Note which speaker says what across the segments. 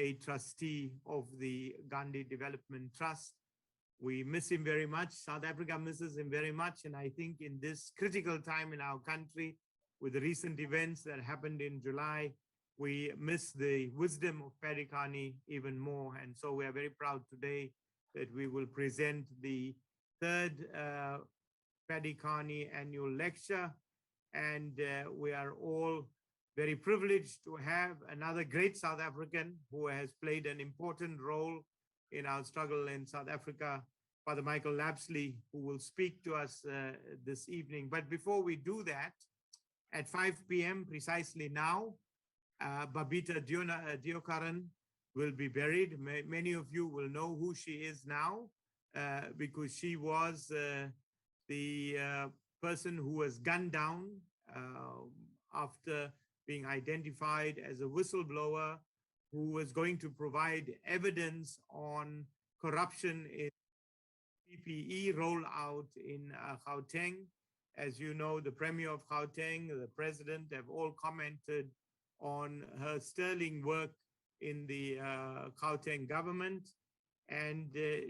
Speaker 1: a trustee of the Gandhi Development Trust. We miss him very much. South Africa misses him very much. And I think in this critical time in our country, with the recent events that happened in July, we miss the wisdom of Paddy Kearney even more. And so we are very proud today that we will present the third Paddy Kearney annual lecture. And we are all very privileged to have another great South African who has played an important role in our struggle in South Africa, Father Michael Lapsley, who will speak to us this evening. But before we do that, at 5 p.m. precisely now, Babita Deokaran will be buried. Many of you will know who she is now because she was the person who was gunned down after being identified as a whistleblower who was going to provide evidence on corruption in PPE rollout in Gauteng. As you know, the Premier of Gauteng, the President have all commented on her sterling work in the Gauteng government. And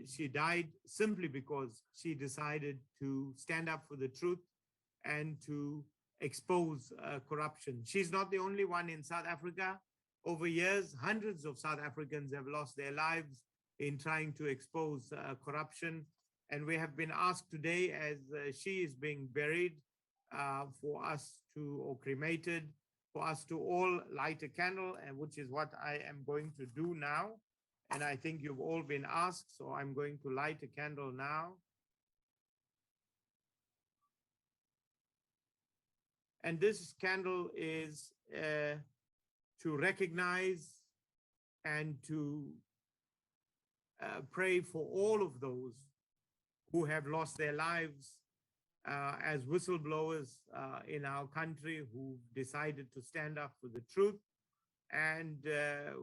Speaker 1: she died simply because she decided to stand up for the truth and to expose corruption. She's not the only one in South Africa. Over years, hundreds of South Africans have lost their lives in trying to expose corruption. And we have been asked today, as she is being buried, for us to, or cremated, for us to all light a candle, and which is what I am going to do now. And I think you've all been asked, so I'm going to light a candle now. And this candle is to recognize and to pray for all of those who have lost their lives as whistleblowers in our country, who decided to stand up for the truth and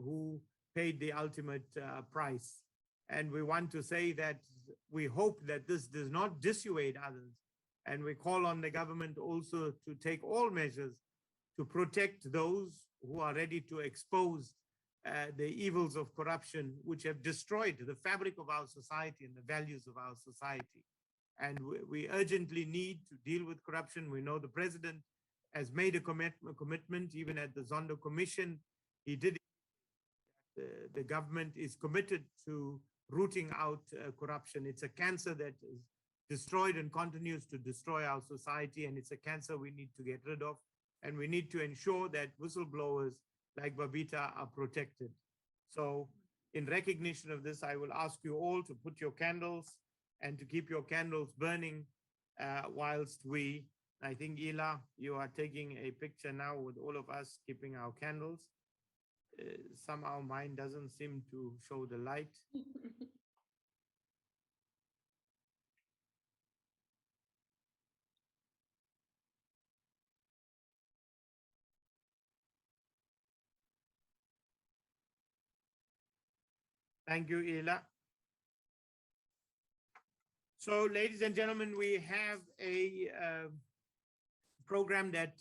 Speaker 1: who paid the ultimate price. And we want to say that we hope that this does not dissuade others. And we call on the government also to take all measures to protect those who are ready to expose the evils of corruption, which have destroyed the fabric of our society and the values of our society. And we urgently need to deal with corruption. We know the president has made a commitment, even at the Zondo Commission. He did. The government is committed to rooting out corruption. It's a cancer that is destroyed and continues to destroy our society, and it's a cancer we need to get rid of. And we need to ensure that whistleblowers like Babita are protected. So in recognition of this, I will ask you all to put your candles and to keep your candles burning whilst I think Ila, you are taking a picture now with all of us keeping our candles. Somehow mine doesn't seem to show the light. Thank you, Ila. So, ladies and gentlemen, we have a program that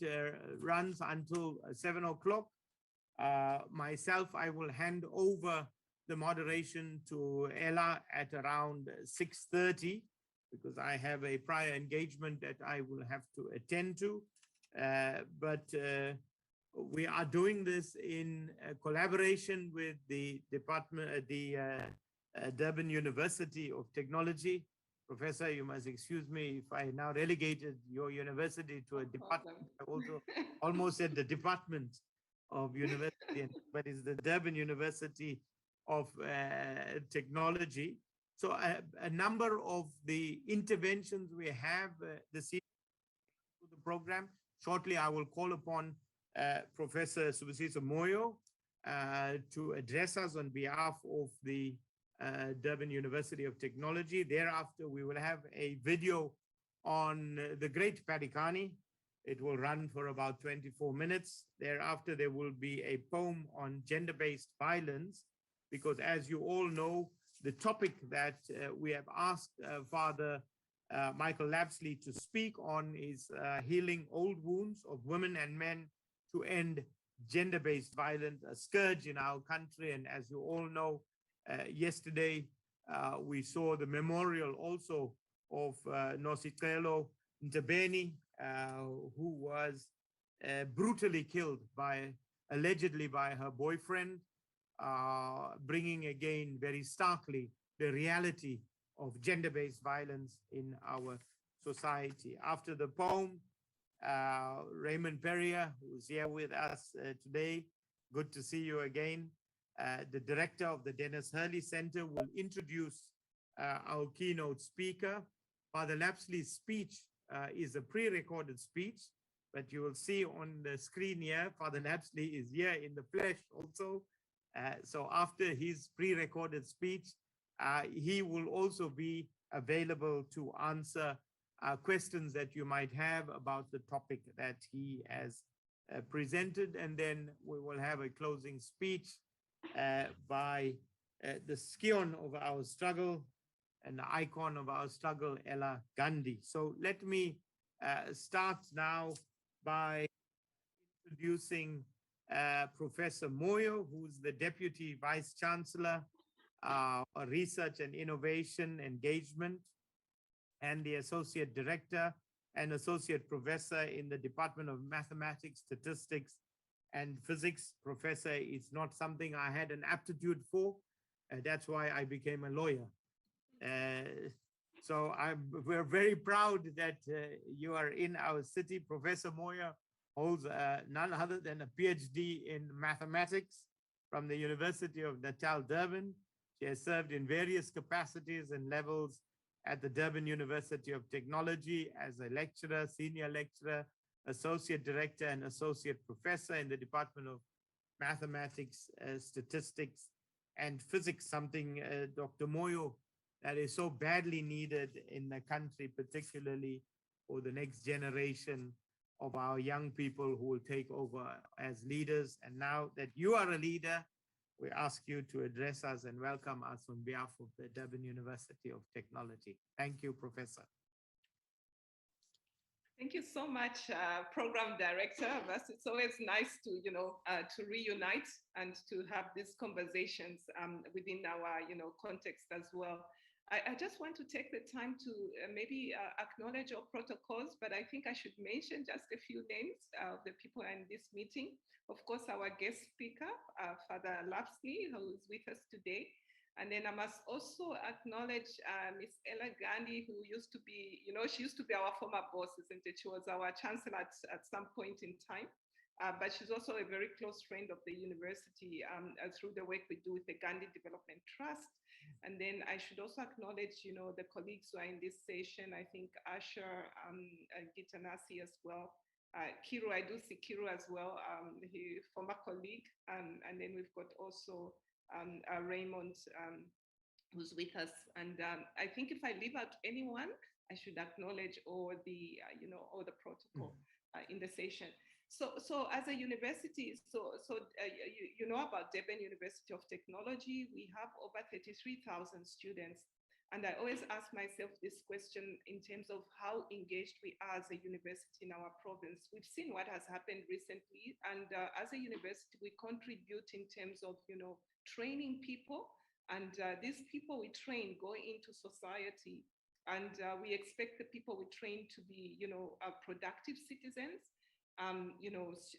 Speaker 1: runs until 7 o'clock. Myself, I will hand over the moderation to Ella at around 6:30 because I have a prior engagement that I will have to attend to. But we are doing this in collaboration with the department, the Durban University of Technology. Professor, you must excuse me if I now relegated your university to a department. I also almost said the department of university, but it's the Durban University of Technology. So a number of the interventions we have this evening to the program. Shortly, I will call upon Professor Subisiso Moyo to address us on behalf of the Durban University of Technology. Thereafter, we will have a video on the great Paddy Kearney. It will run for about 24 minutes. Thereafter, there will be a poem on gender-based violence, because as you all know, the topic that we have asked Father Michael Lapsley to speak on is healing old wounds of women and men to end gender-based violence, a scourge in our country. And as you all know, yesterday we saw the memorial also of Nosikelo Ntabeni, who was brutally killed allegedly by her boyfriend, bringing again very starkly the reality of gender-based violence in our society. After the poem, Raymond Perrier, who's here with us today, good to see you again. The director of the Denis Hurley Center will introduce our keynote speaker. Father Lapsley's speech is a pre-recorded speech, but you will see on the screen here, Father Lapsley is here in the flesh also. So after his pre-recorded speech, he will also be available to answer questions that you might have about the topic that he has presented. And then we will have a closing speech by the scion of our struggle and the icon of our struggle, Ella Gandhi. So let me start now by introducing Professor Moyo, who's the Deputy Vice Chancellor, Research and Innovation Engagement, and the Associate Director and Associate Professor in the Department of Mathematics, Statistics, and Physics. Professor is not something I had an aptitude for. That's why I became a lawyer. So we're very proud that you are in our city. Professor Moyo holds none other than a PhD in mathematics from the University of Natal, Durban. She has served in various capacities and levels at the Durban University of Technology as a lecturer, senior lecturer, associate director, and associate professor in the Department of Mathematics, Statistics, and Physics, something, Dr. Moyo, that is so badly needed in the country, particularly for the next generation of our young people who will take over as leaders. And now that you are a leader, we ask you to address us and welcome us on behalf of the Durban University of Technology. Thank you, Professor.
Speaker 2: Thank you so much, Program Director. It's always nice to, to reunite and to have these conversations within our, context as well. I just want to take the time to maybe acknowledge our protocols, but I think I should mention just a few names of the people in this meeting. Of course, our guest speaker, Father Lapsley, who is with us today. And then I must also acknowledge Miss Ella Gandhi, who used to be, she used to be our former boss, isn't it? She was our chancellor at some point in time. But she's also a very close friend of the university through the work we do with the Gandhi Development Trust. And then I should also acknowledge, the colleagues who are in this session. I think Asher, Gitanasi as well. Kiru, I do see Kiru as well, he former colleague. And then we've got also Raymond, who's with us. And I think if I leave out anyone, I should acknowledge all the, all the protocol in the session. So as a university, you know about Durban University of Technology, we have over 33,000 students. And I always ask myself this question in terms of how engaged we are as a university in our province. We've seen what has happened recently. And as a university, we contribute in terms of, training people. And these people we train go into society. And we expect the people we train to be, productive citizens.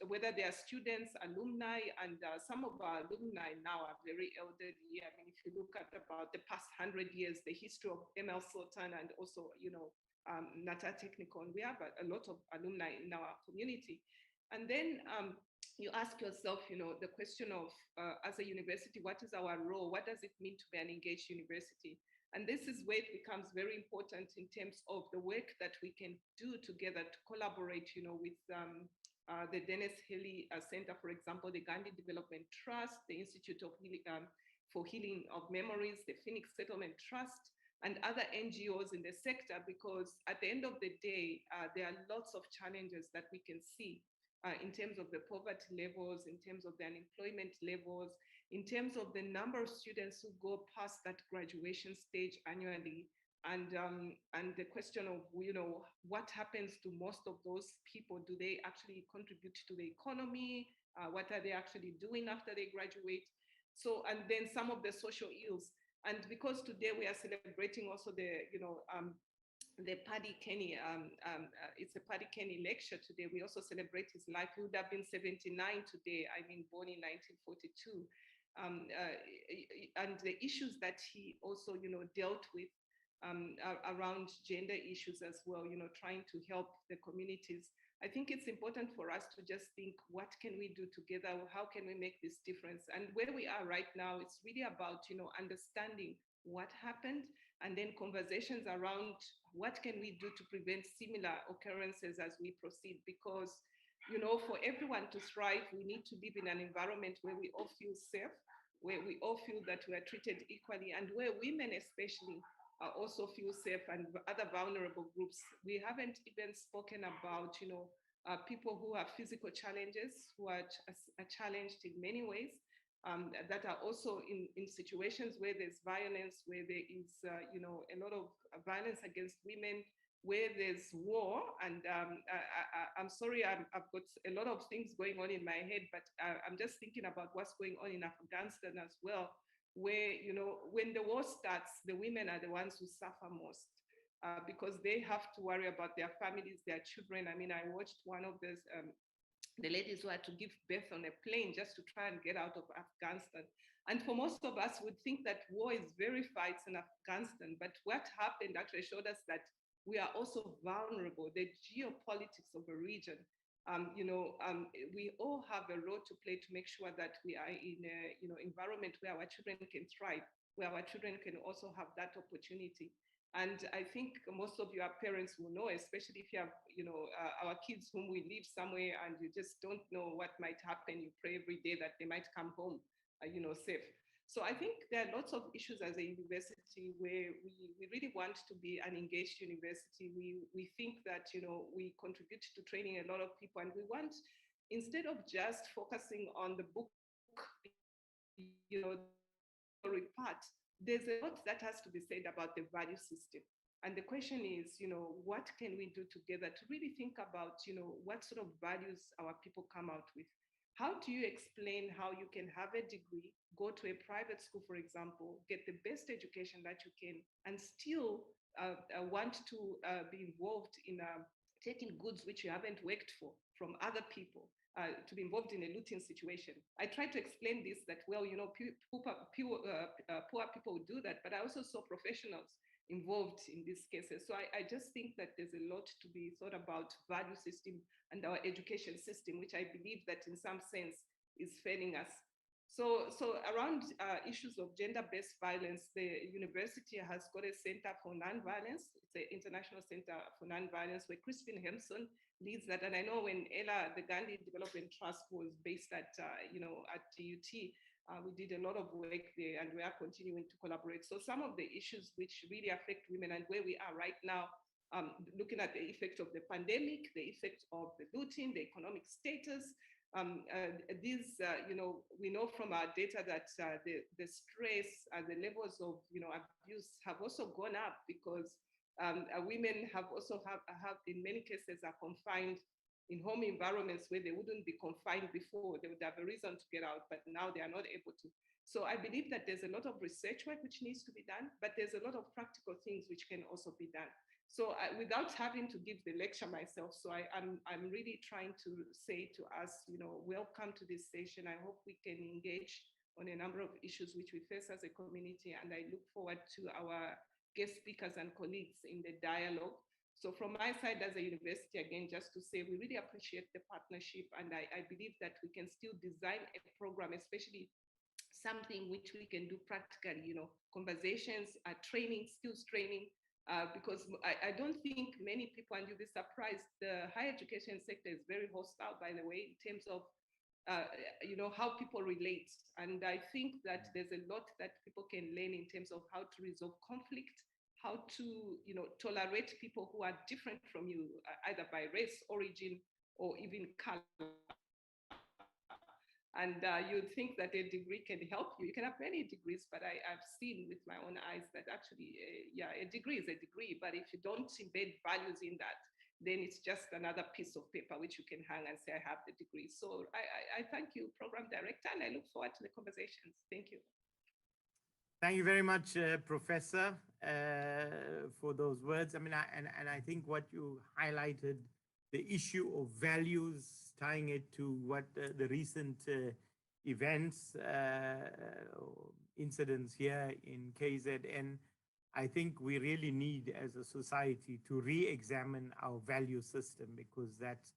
Speaker 2: Whether they are students, alumni, and some of our alumni now are very elderly. I mean, if you look at about the past 100 years, the history of ML Sultan and also, Nata Technical, we have a lot of alumni in our community. And then you ask yourself, the question of, as a university, what is our role? What does it mean to be an engaged university? And this is where it becomes very important in terms of the work that we can do together to collaborate, with the Denis Hurley Center, for example, the Gandhi Development Trust, the Institute of for Healing of Memories, the Phoenix Settlement Trust, and other NGOs in the sector, because at the end of the day, there are lots of challenges that we can see in terms of the poverty levels, in terms of the unemployment levels, in terms of the number of students who go past that graduation stage annually, and the question of, what happens to most of those people? Do they actually contribute to the economy? what are they actually doing after they graduate? So, and then some of the social ills. And because today we are celebrating also the Paddy Kearney, it's a Paddy Kearney lecture today. We also celebrate his life. He would have been 79 today. I mean, born in 1942. And the issues that he also, dealt with around gender issues as well, trying to help the communities. I think it's important for us to just think, what can we do together? How can we make this difference? And where we are right now, it's really about, understanding what happened, and then conversations around what can we do to prevent similar occurrences as we proceed. Because, for everyone to thrive, we need to live in an environment where we all feel safe, where we all feel that we are treated equally, and where women especially also feel safe, and other vulnerable groups. We haven't even spoken about, people who have physical challenges, who are challenged in many ways, that are also in situations where there's violence, where there is, a lot of violence against women, where there's war. And I'm sorry, I've got a lot of things going on in my head, but I'm just thinking about what's going on in Afghanistan as well, where, when the war starts, the women are the ones who suffer most, because they have to worry about their families, their children. I mean, I watched one of those, the ladies who had to give birth on a plane just to try and get out of Afghanistan. And for most of us, would think that war is very fights in Afghanistan, but what happened actually showed us that we are also vulnerable. The geopolitics of a region, we all have a role to play to make sure that we are in a, environment where our children can thrive, where our children can also have that opportunity. And I think most of your parents will know, especially if you have, our kids whom we live somewhere and you just don't know what might happen. You pray every day that they might come home, safe. So I think there are lots of issues as a university where we really want to be an engaged university. We think that, we contribute to training a lot of people, and we want, instead of just focusing on the book, part, there's a lot that has to be said about the value system. And the question is, what can we do together to really think about, what sort of values our people come out with? How do you explain how you can have a degree, go to a private school, for example, get the best education that you can, and still want to be involved in taking goods which you haven't worked for from other people? To be involved in a looting situation. I try to explain this, that, well, poor people do that, but I also saw professionals involved in these cases. So I just think that there's a lot to be thought about value system and our education system, which I believe that in some sense is failing us. So around issues of gender-based violence, the university has got a Center for Nonviolence. It's an International Center for Nonviolence, where Crispin Hemson leads that. And I know when Ella, the Gandhi Development Trust, was based at, at DUT, we did a lot of work there, and we are continuing to collaborate. So some of the issues which really affect women and where we are right now, looking at the effect of the pandemic, the effect of the looting, the economic status, we know from our data that the stress and the levels of abuse have also gone up, because women have also have in many cases are confined in home environments where they wouldn't be confined before. They would have a reason to get out, but now they are not able to. So I believe that there's a lot of research work which needs to be done, but there's a lot of practical things which can also be done. So without having to give the lecture myself, so I'm really trying to say to us, welcome to this session. I hope we can engage on a number of issues which we face as a community, and I look forward to our guest speakers and colleagues in the dialogue. So from my side as a university, again, just to say, we really appreciate the partnership, and I believe that we can still design a program, especially something which we can do practically, conversations, training, skills training, because I don't think many people, and you'll be surprised, the higher education sector is very hostile, by the way, in terms of how people relate. And I think that there's a lot that people can learn in terms of how to resolve conflict, how to tolerate people who are different from you, either by race, origin, or even color. And you'd think that a degree can help you. You can have many degrees, but I've seen with my own eyes that actually, a degree is a degree, but if you don't embed values in that, then it's just another piece of paper which you can hang and say, I have the degree. So I thank you, Program Director, and I look forward to the conversations. Thank you.
Speaker 1: Thank you very much, Professor, for those words. I mean, I think what you highlighted, the issue of values, tying it to what the recent events, incidents here in KZN, I think we really need as a society to re-examine our value system, because that's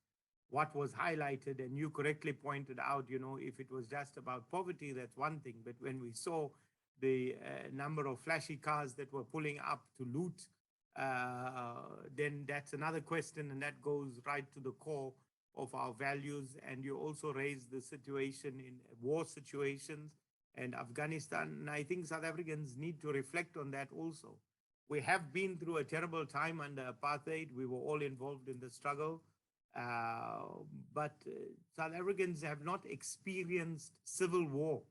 Speaker 1: what was highlighted. And you correctly pointed out, you know, if it was just about poverty, that's one thing. But when we saw the number of flashy cars that were pulling up to loot, then that's another question, and that goes right to the core of our values. And you also raised the situation in war situations and Afghanistan, and I think South Africans need to reflect on that also. We have been through a terrible time under apartheid. We were all involved in the struggle, but South Africans have not experienced civil war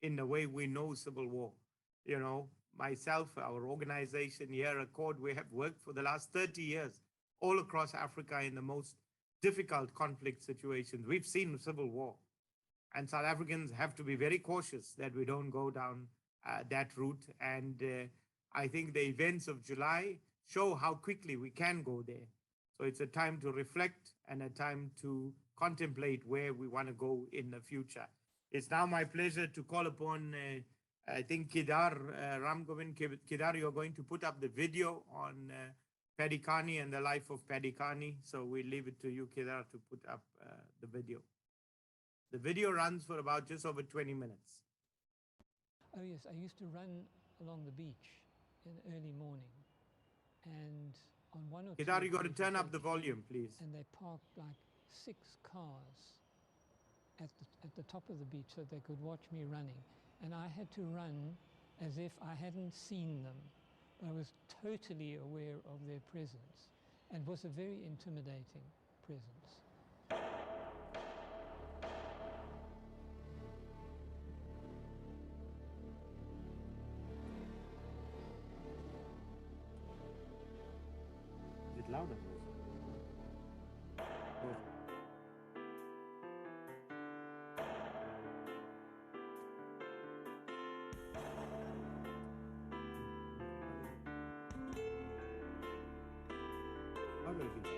Speaker 1: in the way we know civil war. You know, myself, our organization here, Accord, we have worked for the last 30 years all across Africa in the most difficult conflict situations. We've seen civil war, and South Africans have to be very cautious that we don't go down that route. And I think the events of July show how quickly we can go there. So it's a time to reflect and a time to contemplate where we want to go in the future. It's now my pleasure to call upon, I think, Kedar Ramgovind. Kedar, you're going to put up the video on Paddy Kearney and the life of Paddy Kearney. So we leave it to you, Kedar, to put up the video. The video runs for about just over 20 minutes.
Speaker 3: Oh yes, I used to run along the beach in the early morning, and on one or
Speaker 1: Kedar,
Speaker 3: two
Speaker 1: you got to
Speaker 3: occasions
Speaker 1: turn up
Speaker 3: they
Speaker 1: the volume, please.
Speaker 3: And they parked like 6 cars at the top of the beach so they could watch me running. And I had to run as if I hadn't seen them. I was totally aware of their presence, and was a very intimidating presence.
Speaker 1: Is it louder? Oh. How will it be?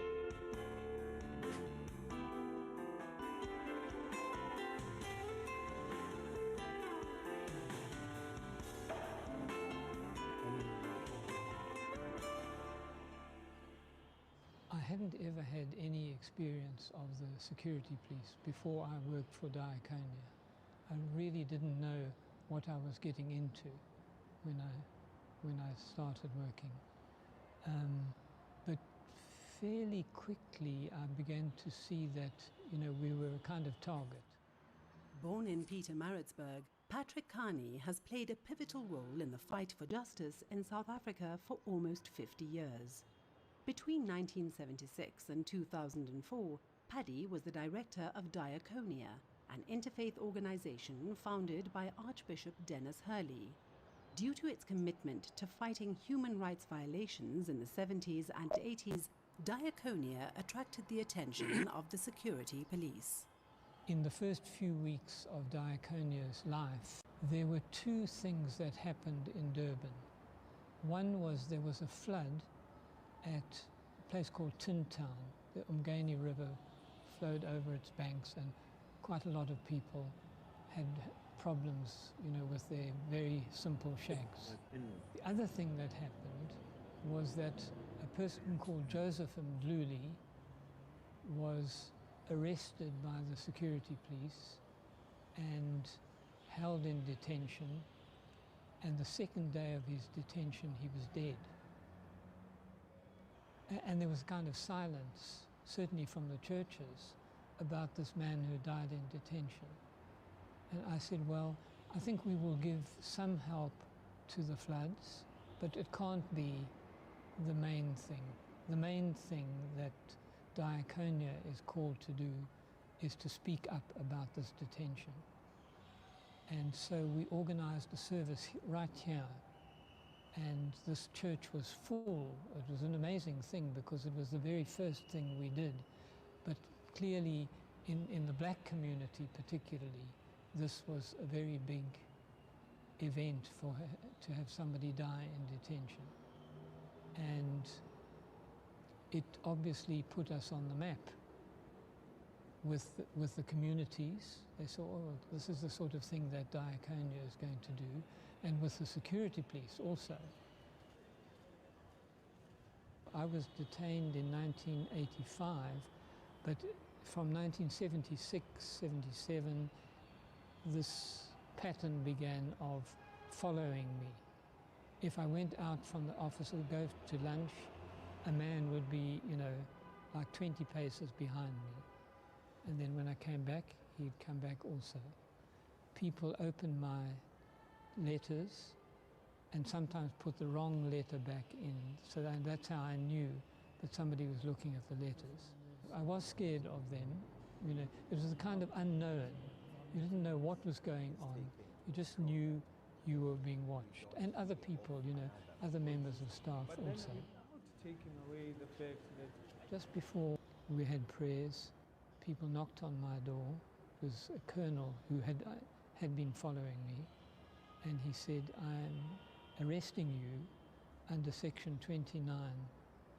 Speaker 3: I hadn't ever had any experience of the security police before I worked for Diaconia. I really didn't know what I was getting into when I started working. But fairly quickly I began to see that, you know, we were a kind of target.
Speaker 4: Born in Pietermaritzburg, Patrick Kearney has played a pivotal role in the fight for justice in South Africa for almost 50 years. Between 1976 and 2004, Paddy was the director of Diaconia, an interfaith organization founded by Archbishop Denis Hurley. Due to its commitment to fighting human rights violations in the 70s and 80s, Diaconia attracted the attention of the security police.
Speaker 3: In the first few weeks of Diaconia's life, there were 2 things that happened in Durban. One was there was a flood at a place called Tin Town. The Umgeni River flowed over its banks, and quite a lot of people had problems, you know, with their very simple shacks. The other thing that happened was that a person called Joseph Mdluli was arrested by the security police and held in detention, and the second day of his detention he was dead. And there was a kind of silence, certainly from the churches, about this man who died in detention. And I said, well, I think we will give some help to the floods, but it can't be the main thing. The main thing that Diaconia is called to do is to speak up about this detention. And so we organized a service right here and this church was full. It was an amazing thing because it was the very first thing we did. But clearly, in the black community particularly, this was a very big event for her to have somebody die in detention. And it obviously put us on the map with the communities. They saw, oh, this is the sort of thing that Diaconia is going to do, and with the security police also. I was detained in 1985, but from 1976, 77, this pattern began of following me. If I went out from the office or go to lunch, a man would be, like 20 paces behind me. And then when I came back, he'd come back also. People opened my letters and sometimes put the wrong letter back in. So that's how I knew that somebody was looking at the letters. I was scared of them. It was a kind of unknown. You didn't know what was going on. You just knew you were being watched. And other people, other members of staff also.
Speaker 5: Taking away the fact that
Speaker 3: just before we had prayers, people knocked on my door. It was a colonel who had been following me, and he said, "I'm arresting you under Section 29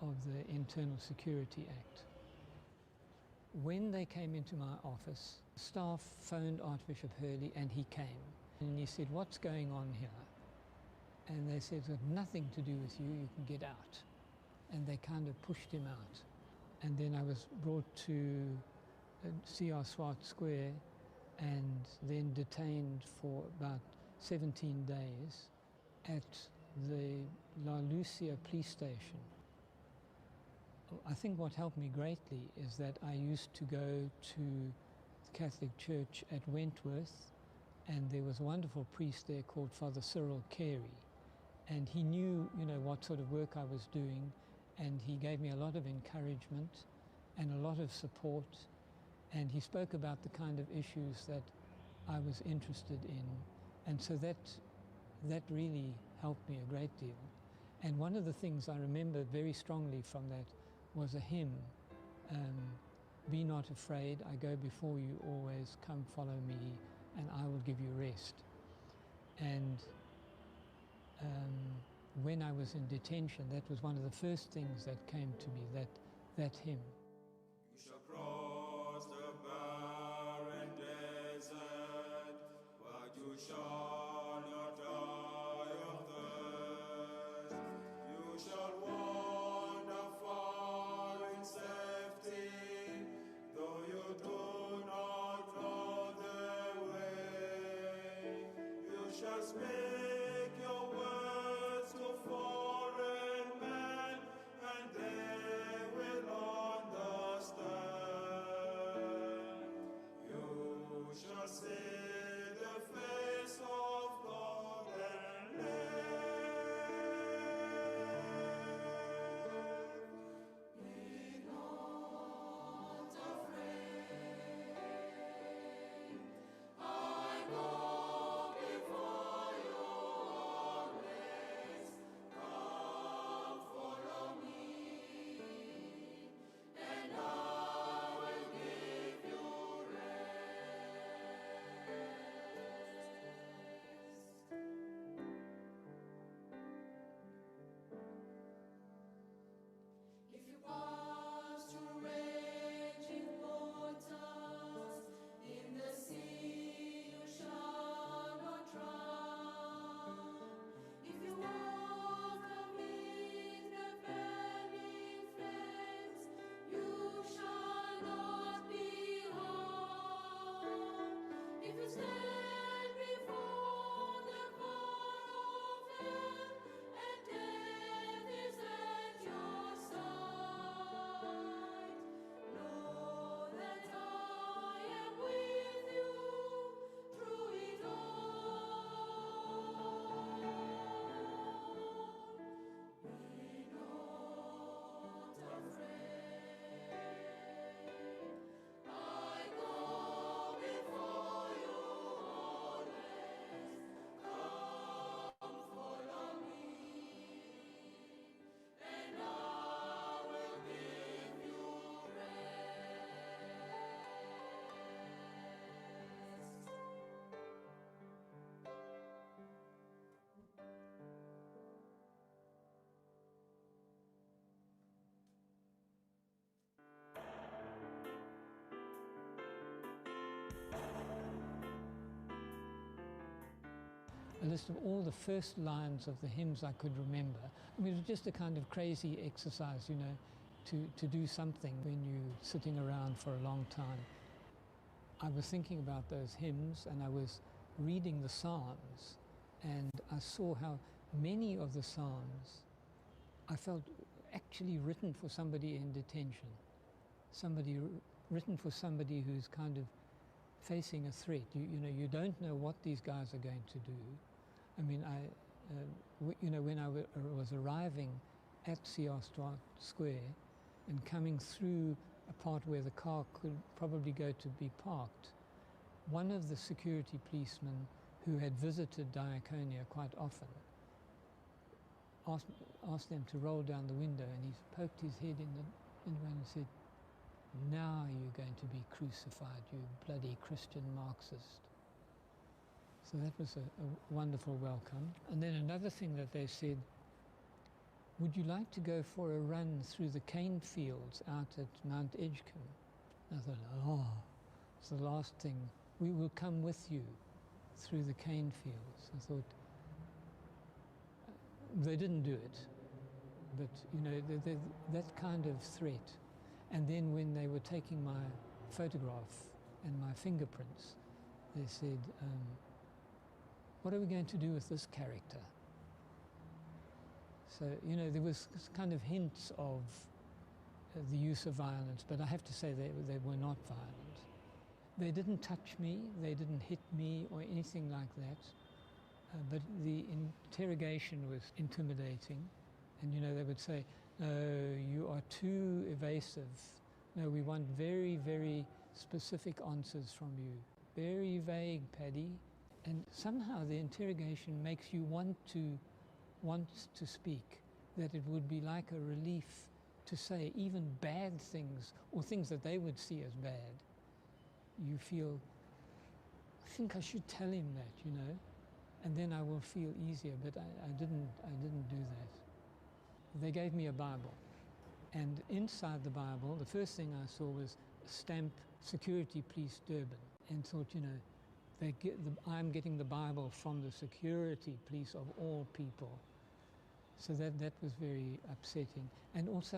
Speaker 3: of the Internal Security Act." When they came into my office, staff phoned Archbishop Hurley, and he came. And he said, "What's going on here?" And they said, "It's got nothing to do with you, you can get out." And they kind of pushed him out. And then I was brought to C.R. Swart Square and then detained for about 17 days at the La Lucia police station. I think what helped me greatly is that I used to go to the Catholic Church at Wentworth, and there was a wonderful priest there called Father Cyril Carey, and he knew, what sort of work I was doing, and he gave me a lot of encouragement and a lot of support, and he spoke about the kind of issues that I was interested in, and so that really helped me a great deal. And one of the things I remember very strongly from that was a hymn, "Be not afraid, I go before you always, come follow me, and I will give you rest." And when I was in detention, that was one of the first things that came to me, that hymn.
Speaker 6: You shall cross the barren desert, but you shall not die of thirst. You shall wander far in safety, though you do not know the way. You shall speak your words to foreign men, and they will understand. You shall see the face of God and live. Be not afraid. I go before you
Speaker 3: a list of all the first lines of the hymns I could remember. I mean, it was just a kind of crazy exercise, you know, to do something when you're sitting around for a long time. I was thinking about those hymns and I was reading the Psalms, and I saw how many of the Psalms I felt actually written for somebody in detention, written for somebody who's kind of facing a threat. You know, you don't know what these guys are going to do. I mean, you know, when I was arriving at Siostrat Square and coming through a part where the car could probably go to be parked, one of the security policemen who had visited Diaconia quite often asked them to roll down the window, and he poked his head in the window and said, "Now you're going to be crucified, you bloody Christian Marxist." So that was a wonderful welcome. And then another thing that they said, "Would you like to go for a run through the cane fields out at Mount Edgecombe?" I thought, oh, it's the last thing. "We will come with you through the cane fields." I thought, they didn't do it, but you know, that kind of threat. And then when they were taking my photograph and my fingerprints, they said, "What are we going to do with this character?" So, you know, there was kind of hints of the use of violence, but I have to say they were not violent. They didn't touch me, they didn't hit me or anything like that, but the interrogation was intimidating. And, you know, they would say, "No, you are too evasive. No, we want very, very specific answers from you. Very vague, Paddy." And somehow the interrogation makes you want to speak, that it would be like a relief to say even bad things or things that they would see as bad. You feel, I think I should tell him that, you know, and then I will feel easier, but I didn't do that. They gave me a Bible, and inside the Bible, the first thing I saw was a stamp, Security Police Durban, and thought, you know, I'm getting the Bible from the security police of all people. So that was very upsetting. And also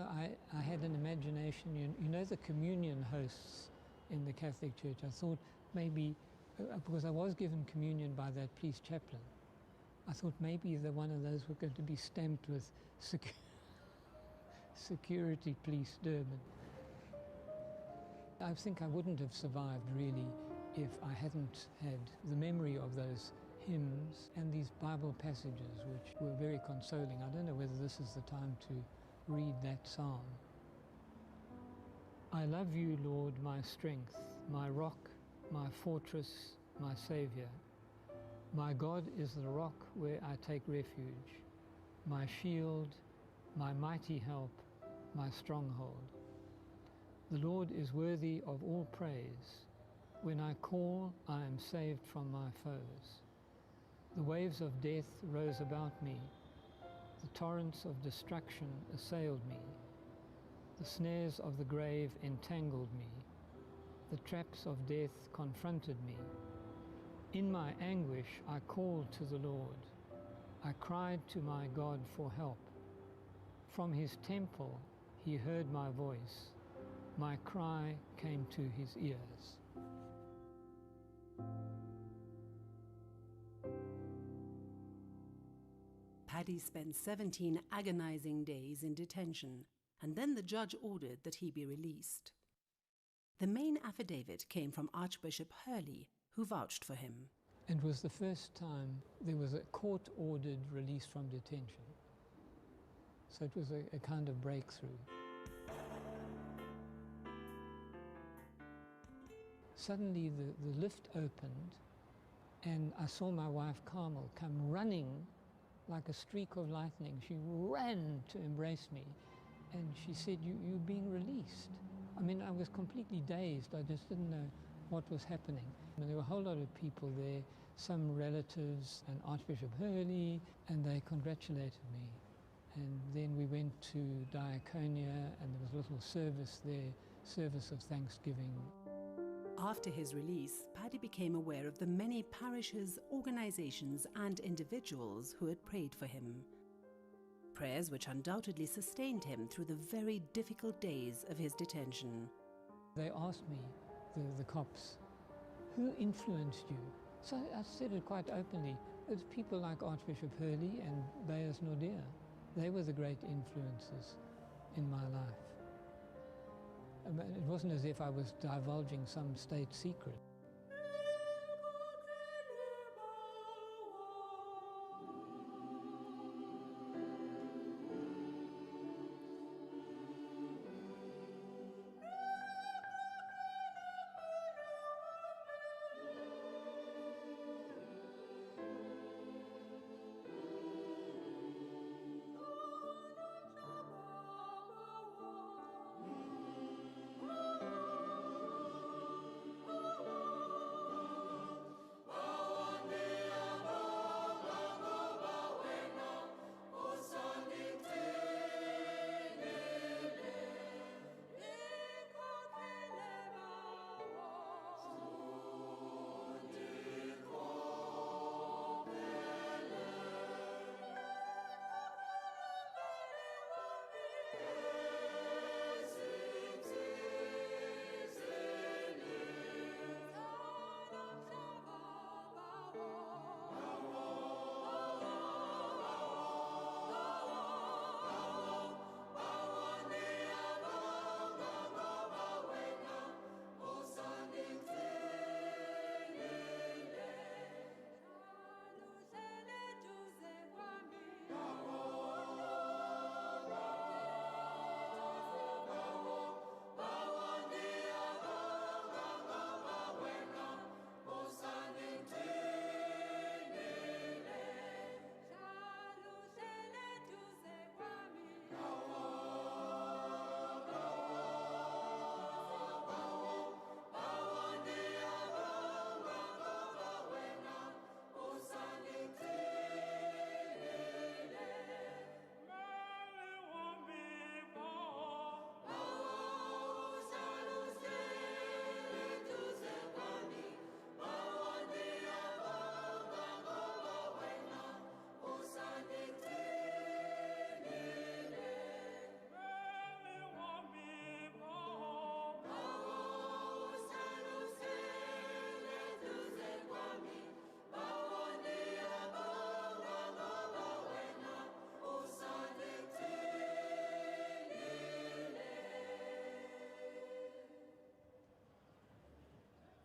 Speaker 3: I had an imagination, you know the communion hosts in the Catholic Church. I thought maybe, because I was given communion by that police chaplain, I thought maybe one of those were going to be stamped with Security Police Durban. I think I wouldn't have survived really if I hadn't had the memory of those hymns and these Bible passages, which were very consoling. I don't know whether this is the time to read that psalm. "I love you, Lord, my strength, my rock, my fortress, my Saviour. My God is the rock where I take refuge, my shield, my mighty help, my stronghold. The Lord is worthy of all praise. When I call, I am saved from my foes. The waves of death rose about me. The torrents of destruction assailed me. The snares of the grave entangled me. The traps of death confronted me. In my anguish, I called to the Lord. I cried to my God for help. From his temple, he heard my voice. My cry came to his ears."
Speaker 4: Paddy spent 17 agonizing days in detention, and then the judge ordered that he be released. The main affidavit came from Archbishop Hurley, who vouched for him.
Speaker 3: And it was the first time there was a court-ordered release from detention. So it was a kind of breakthrough. Suddenly the lift opened, and I saw my wife Carmel come running like a streak of lightning. She ran to embrace me, and she said, you're being released. I mean, I was completely dazed. I just didn't know what was happening. And there were a whole lot of people there, some relatives and Archbishop Hurley, and they congratulated me. And then we went to Diaconia, and there was a little service there, service of Thanksgiving.
Speaker 4: After his release, Paddy became aware of the many parishes, organizations and individuals who had prayed for him. Prayers which undoubtedly sustained him through the very difficult days of his detention.
Speaker 3: They asked me, the cops, who influenced you? So I said it quite openly. It's people like Archbishop Hurley and Bayers Nordia. They were the great influences in my life. It wasn't as if I was divulging some state secret.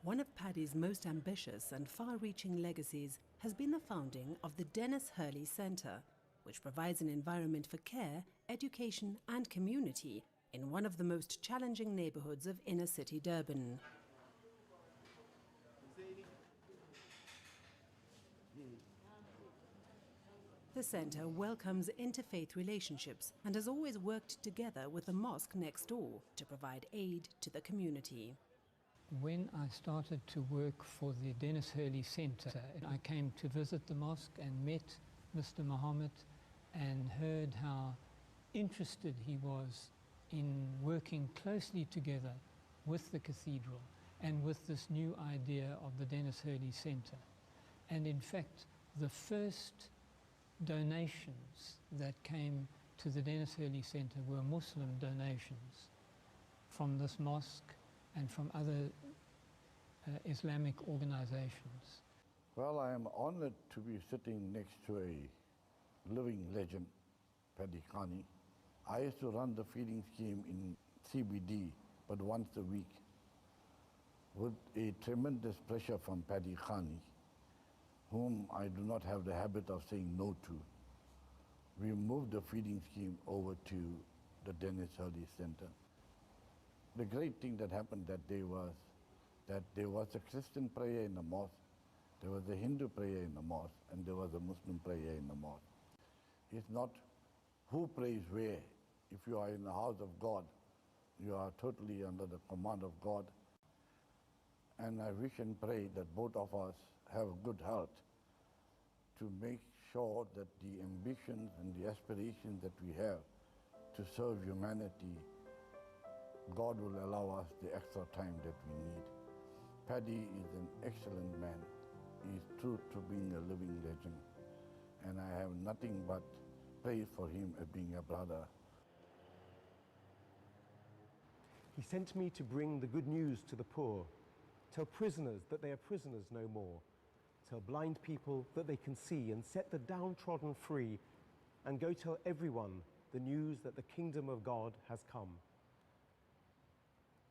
Speaker 4: One of Paddy's most ambitious and far-reaching legacies has been the founding of the Denis Hurley Centre, which provides an environment for care, education and community in one of the most challenging neighbourhoods of inner-city Durban. The centre welcomes interfaith relationships and has always worked together with the mosque next door to provide aid to the community.
Speaker 3: When I started to work for the Denis Hurley Centre, I came to visit the mosque and met Mr. Muhammad and heard how interested he was in working closely together with the cathedral and with this new idea of the Denis Hurley Centre. And in fact, the first donations that came to the Denis Hurley Centre were Muslim donations from this mosque and from other Islamic organizations.
Speaker 7: Well, I am honored to be sitting next to a living legend, Paddy Kearney. I used to run the feeding scheme in CBD, but once a week, with a tremendous pressure from Paddy Kearney, whom I do not have the habit of saying no to. We moved the feeding scheme over to the Denis Hurley Centre. The great thing that happened that day was that there was a Christian prayer in the mosque, there was a Hindu prayer in the mosque, and there was a Muslim prayer in the mosque. It's not who prays where. If you are in the house of God, you are totally under the command of God. And I wish and pray that both of us have good health to make sure that the ambitions and the aspirations that we have to serve humanity, God will allow us the extra time that we need. Paddy is an excellent man. He is true to being a living legend. And I have nothing but praise for him as being a brother.
Speaker 8: He sent me to bring the good news to the poor, tell prisoners that they are prisoners no more, tell blind people that they can see, and set the downtrodden free, and go tell everyone the news that the kingdom of God has come.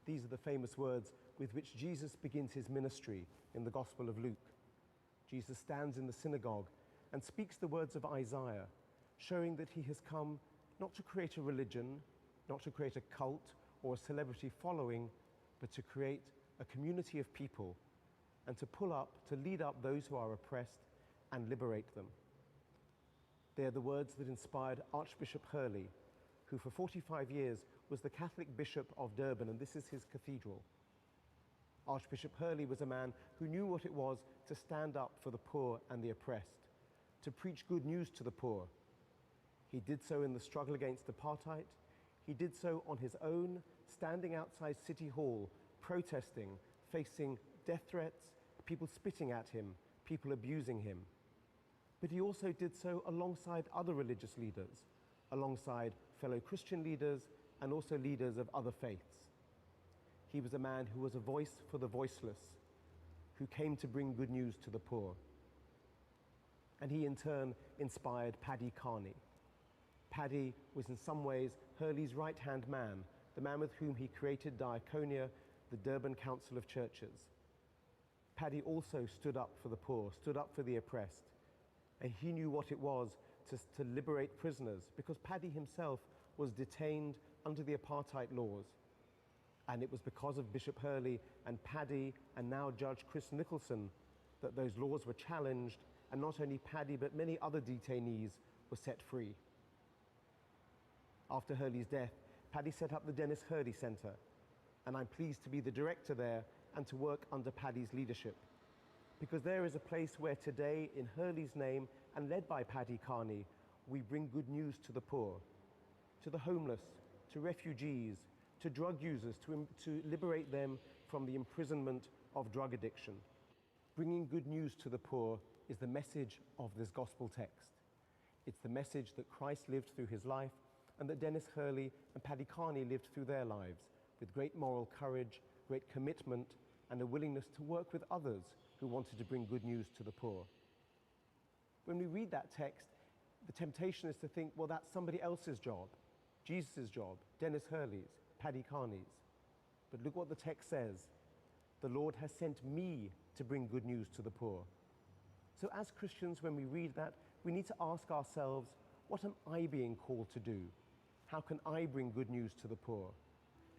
Speaker 8: These are the famous words with which Jesus begins his ministry in the Gospel of Luke. Jesus stands in the synagogue and speaks the words of Isaiah, showing that he has come not to create a religion, not to create a cult or a celebrity following, but to create a community of people and to lead up those who are oppressed and liberate them. They are the words that inspired Archbishop Hurley, who for 45 years was the Catholic Bishop of Durban, and this is his cathedral. Archbishop Hurley was a man who knew what it was to stand up for the poor and the oppressed, to preach good news to the poor. He did so in the struggle against apartheid. He did so on his own, standing outside City Hall, protesting, facing death threats, people spitting at him, people abusing him. But he also did so alongside other religious leaders, alongside fellow Christian leaders and also leaders of other faiths. He was a man who was a voice for the voiceless, who came to bring good news to the poor. And he in turn inspired Paddy Kearney. Paddy was in some ways Hurley's right-hand man, the man with whom he created Diaconia, the Durban Council of Churches. Paddy also stood up for the poor, stood up for the oppressed, and he knew what it was to liberate prisoners, because Paddy himself was detained under the apartheid laws. And it was because of Bishop Hurley and Paddy and now Judge Chris Nicholson that those laws were challenged, and not only Paddy but many other detainees were set free. After Hurley's death, Paddy set up the Denis Hurley Centre, and I'm pleased to be the director there and to work under Paddy's leadership. Because there is a place where today, in Hurley's name and led by Paddy Kearney, we bring good news to the poor, to the homeless, to refugees, to drug users, to liberate them from the imprisonment of drug addiction. Bringing good news to the poor is the message of this gospel text. It's the message that Christ lived through his life and that Denis Hurley and Paddy Kearney lived through their lives with great moral courage, great commitment, and a willingness to work with others who wanted to bring good news to the poor. When we read that text, the temptation is to think, well, that's somebody else's job, Jesus' job, Denis Hurley's, Paddy Kearney's. But look what the text says. The Lord has sent me to bring good news to the poor. So as Christians, when we read that, we need to ask ourselves, what am I being called to do? How can I bring good news to the poor?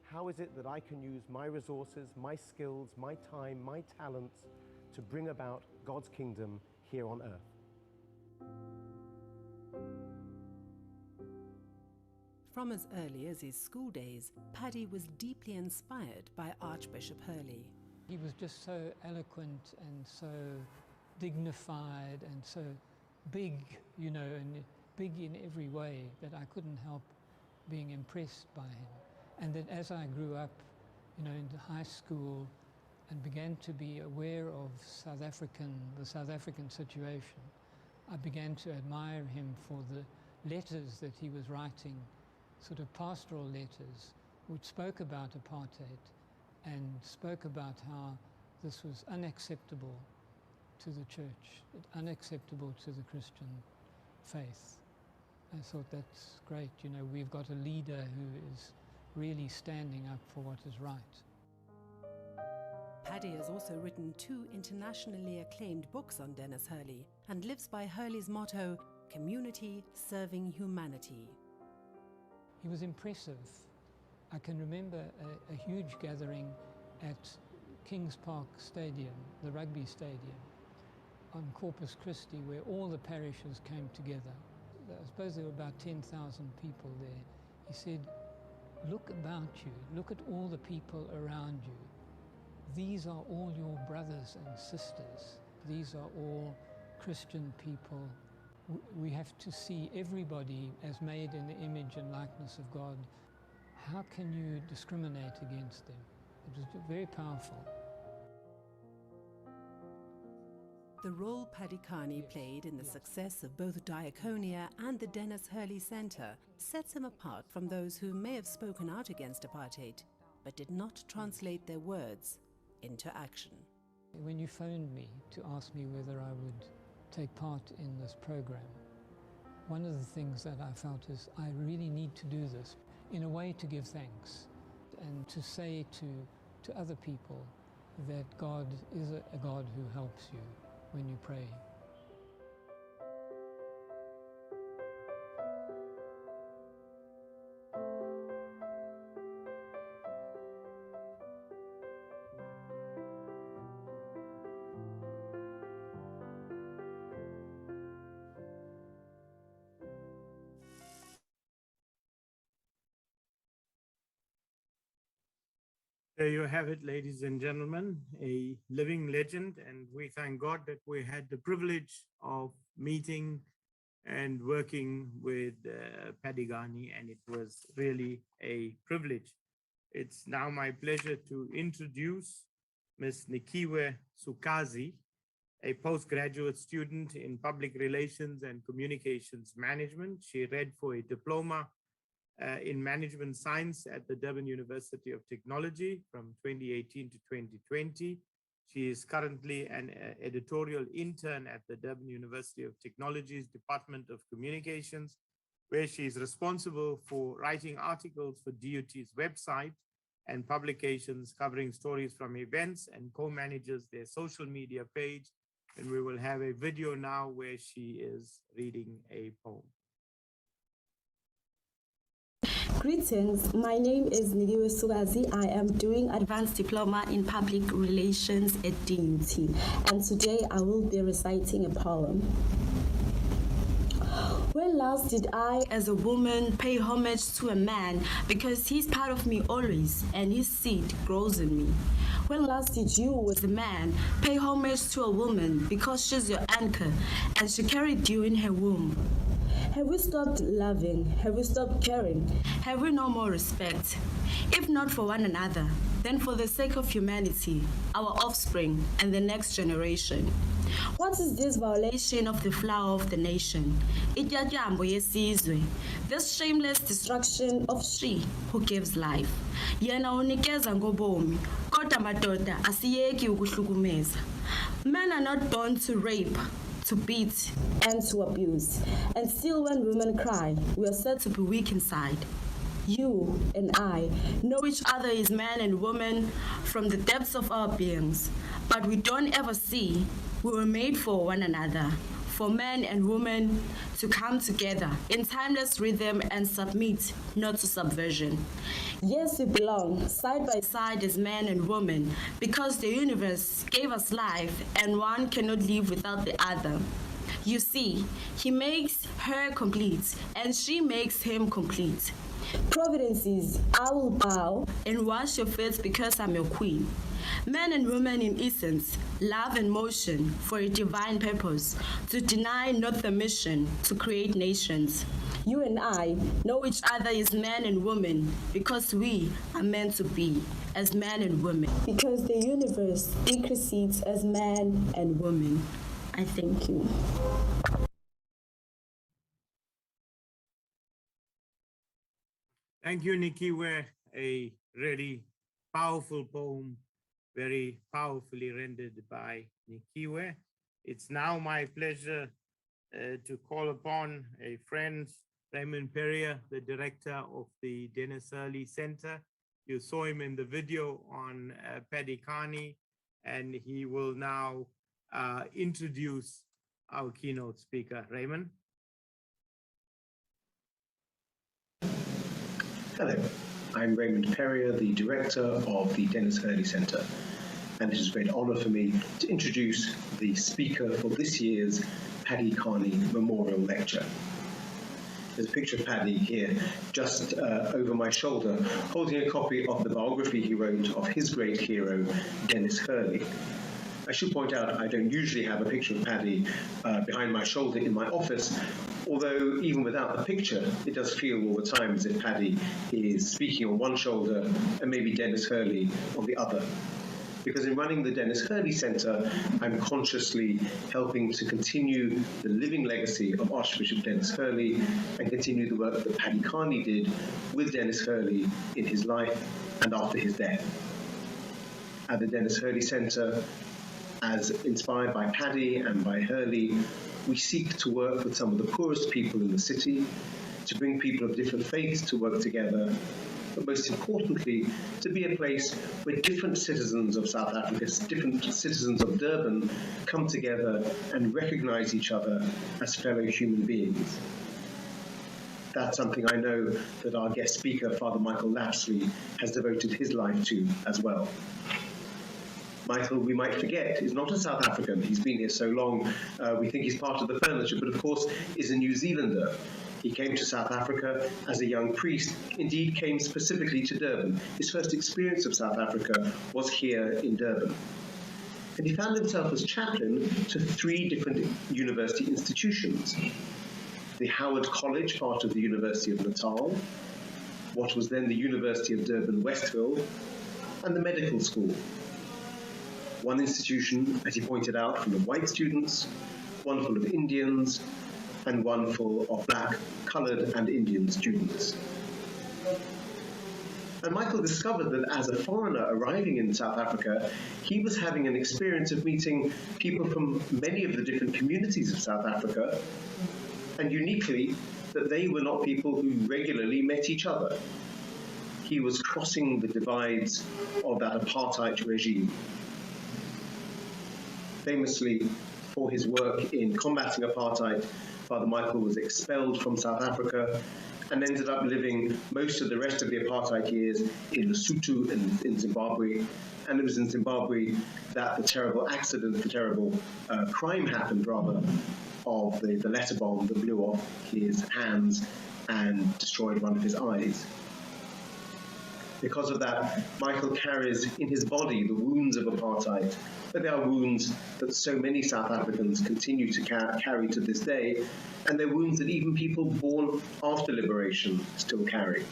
Speaker 8: How is it that I can use my resources, my skills, my time, my talents to bring about God's kingdom here on earth?
Speaker 4: From as early as his school days, Paddy was deeply inspired by Archbishop Hurley.
Speaker 3: He was just so eloquent and so dignified and so big, you know, and big in every way that I couldn't help being impressed by him. And that as I grew up, you know, into high school and began to be aware of the South African situation, I began to admire him for the letters that he was writing, sort of pastoral letters, which spoke about apartheid and spoke about how this was unacceptable to the church, unacceptable to the Christian faith. I thought that's great, you know, we've got a leader who is really standing up for what is right.
Speaker 4: Paddy has also written 2 internationally acclaimed books on Denis Hurley and lives by Hurley's motto, community serving humanity.
Speaker 3: He was impressive. I can remember a huge gathering at Kings Park Stadium, the rugby stadium, on Corpus Christi, where all the parishes came together. I suppose there were about 10,000 people there. He said, look about you, look at all the people around you. These are all your brothers and sisters. These are all Christian people. We have to see everybody as made in the image and likeness of God. How can you discriminate against them? It was very powerful.
Speaker 4: The role Paddy Kearney played in the success of both Diaconia and the Denis Hurley Centre sets him apart from those who may have spoken out against apartheid, but did not translate their words into action.
Speaker 3: When you phoned me to ask me whether I would take part in this program, one of the things that I felt is I really need to do this in a way to give thanks and to say to other people that God is a God who helps you when you pray.
Speaker 1: There you have it, ladies and gentlemen, a living legend, and we thank God that we had the privilege of meeting and working with Paddy Kearney, and it was really a privilege. It's now my pleasure to introduce Ms. Nikiwe Sukazi, a postgraduate student in Public Relations and Communications Management. She read for a diploma in Management Science at the Durban University of Technology from 2018 to 2020. She is currently an editorial intern at the Durban University of Technology's Department of Communications, where she is responsible for writing articles for DUT's website and publications covering stories from events, and co-manages their social media page. And we will have a video now where she is reading a poem.
Speaker 9: Greetings, my name is Nikiwe Sukazi. I am doing Advanced Diploma in Public Relations at DUT, and today I will be reciting a poem. When last did I, as a woman, pay homage to a man, because he's part of me always, and his seed grows in me? When last did you, as a man, pay homage to a woman, because she's your anchor, and she carried you in her womb? Have we stopped loving? Have we stopped caring? Have we no more respect? If not for one another, then for the sake of humanity, our offspring, and the next generation. What is this violation of the flower of the nation? This shameless destruction of she who gives life. Yena unikeza ngobomi, kodwa madoda asiyeki ukuhlukumeza. Men are not born to rape, to beat, and to abuse. And still when women cry, we are said to be weak inside. You and I know each other as man and woman from the depths of our beings, but we don't ever see we were made for one another, for men and women to come together in timeless rhythm and submit, not to subversion. Yes, we belong side by side as man and woman, because the universe gave us life and one cannot live without the other. You see, he makes her complete and she makes him complete. Providences, I will bow and wash your feet because I'm your queen. Men and women in essence, love and motion for a divine purpose, to deny not the mission to create nations. You and I know each other as man and woman because we are meant to be as man and woman. Because the universe decreases as man and woman. I thank you.
Speaker 1: Thank you, Nikiwe. A really powerful poem, very powerfully rendered by Nikiwe. It's now my pleasure to call upon a friend, Raymond Perrier, the director of the Denis Hurley Center. You saw him in the video on Paddy Kearney, and he will now introduce our keynote speaker. Raymond.
Speaker 10: Hello, I'm Raymond Perrier, the director of the Denis Hurley Center, and it is a great honor for me to introduce the speaker for this year's Paddy Kearney Memorial Lecture. There's a picture of Paddy here, just over my shoulder, holding a copy of the biography he wrote of his great hero, Denis Hurley. I should point out I don't usually have a picture of Paddy behind my shoulder in my office, although even without the picture, it does feel all the time as if Paddy is speaking on one shoulder and maybe Denis Hurley on the other. because in running the Denis Hurley Centre, I'm consciously helping to continue the living legacy of Archbishop Denis Hurley and continue the work that Paddy Kearney did with Denis Hurley in his life and after his death. At the Denis Hurley Centre, as inspired by Paddy and by Hurley, we seek to work with some of the poorest people in the city, to bring people of different faiths to work together, but most importantly, to be a place where different citizens of South Africa, different citizens of Durban, come together and recognise each other as fellow human beings. That's something I know that our guest speaker, Father Michael Lapsley, has devoted his life to as well. Michael, we might forget, is not a South African. He's been here so long, we think he's part of the furniture, but of course is a New Zealander. He came to South Africa as a young priest, indeed came specifically to Durban. His first experience of South Africa was here in Durban. And he found himself as chaplain to 3 different university institutions. The Howard College, part of the University of Natal, what was then the University of Durban Westville, and the medical school. One institution, as he pointed out, full of white students, one full of Indians, and one full of black, coloured and Indian students. And Michael discovered that as a foreigner arriving in South Africa, he was having an experience of meeting people from many of the different communities of South Africa, and uniquely, that they were not people who regularly met each other. He was crossing the divides of that apartheid regime. Famously, for his work in combating apartheid, Father Michael was expelled from South Africa and ended up living most of the rest of the apartheid years in Lesotho and in Zimbabwe. And it was in Zimbabwe that the terrible accident, the terrible crime happened, rather, of the letter bomb that blew off his hands and destroyed one of his eyes. Because of that, Michael carries in his body the wounds of apartheid, but they are wounds that so many South Africans continue to carry to this day, and they're wounds that even people born after liberation still carry.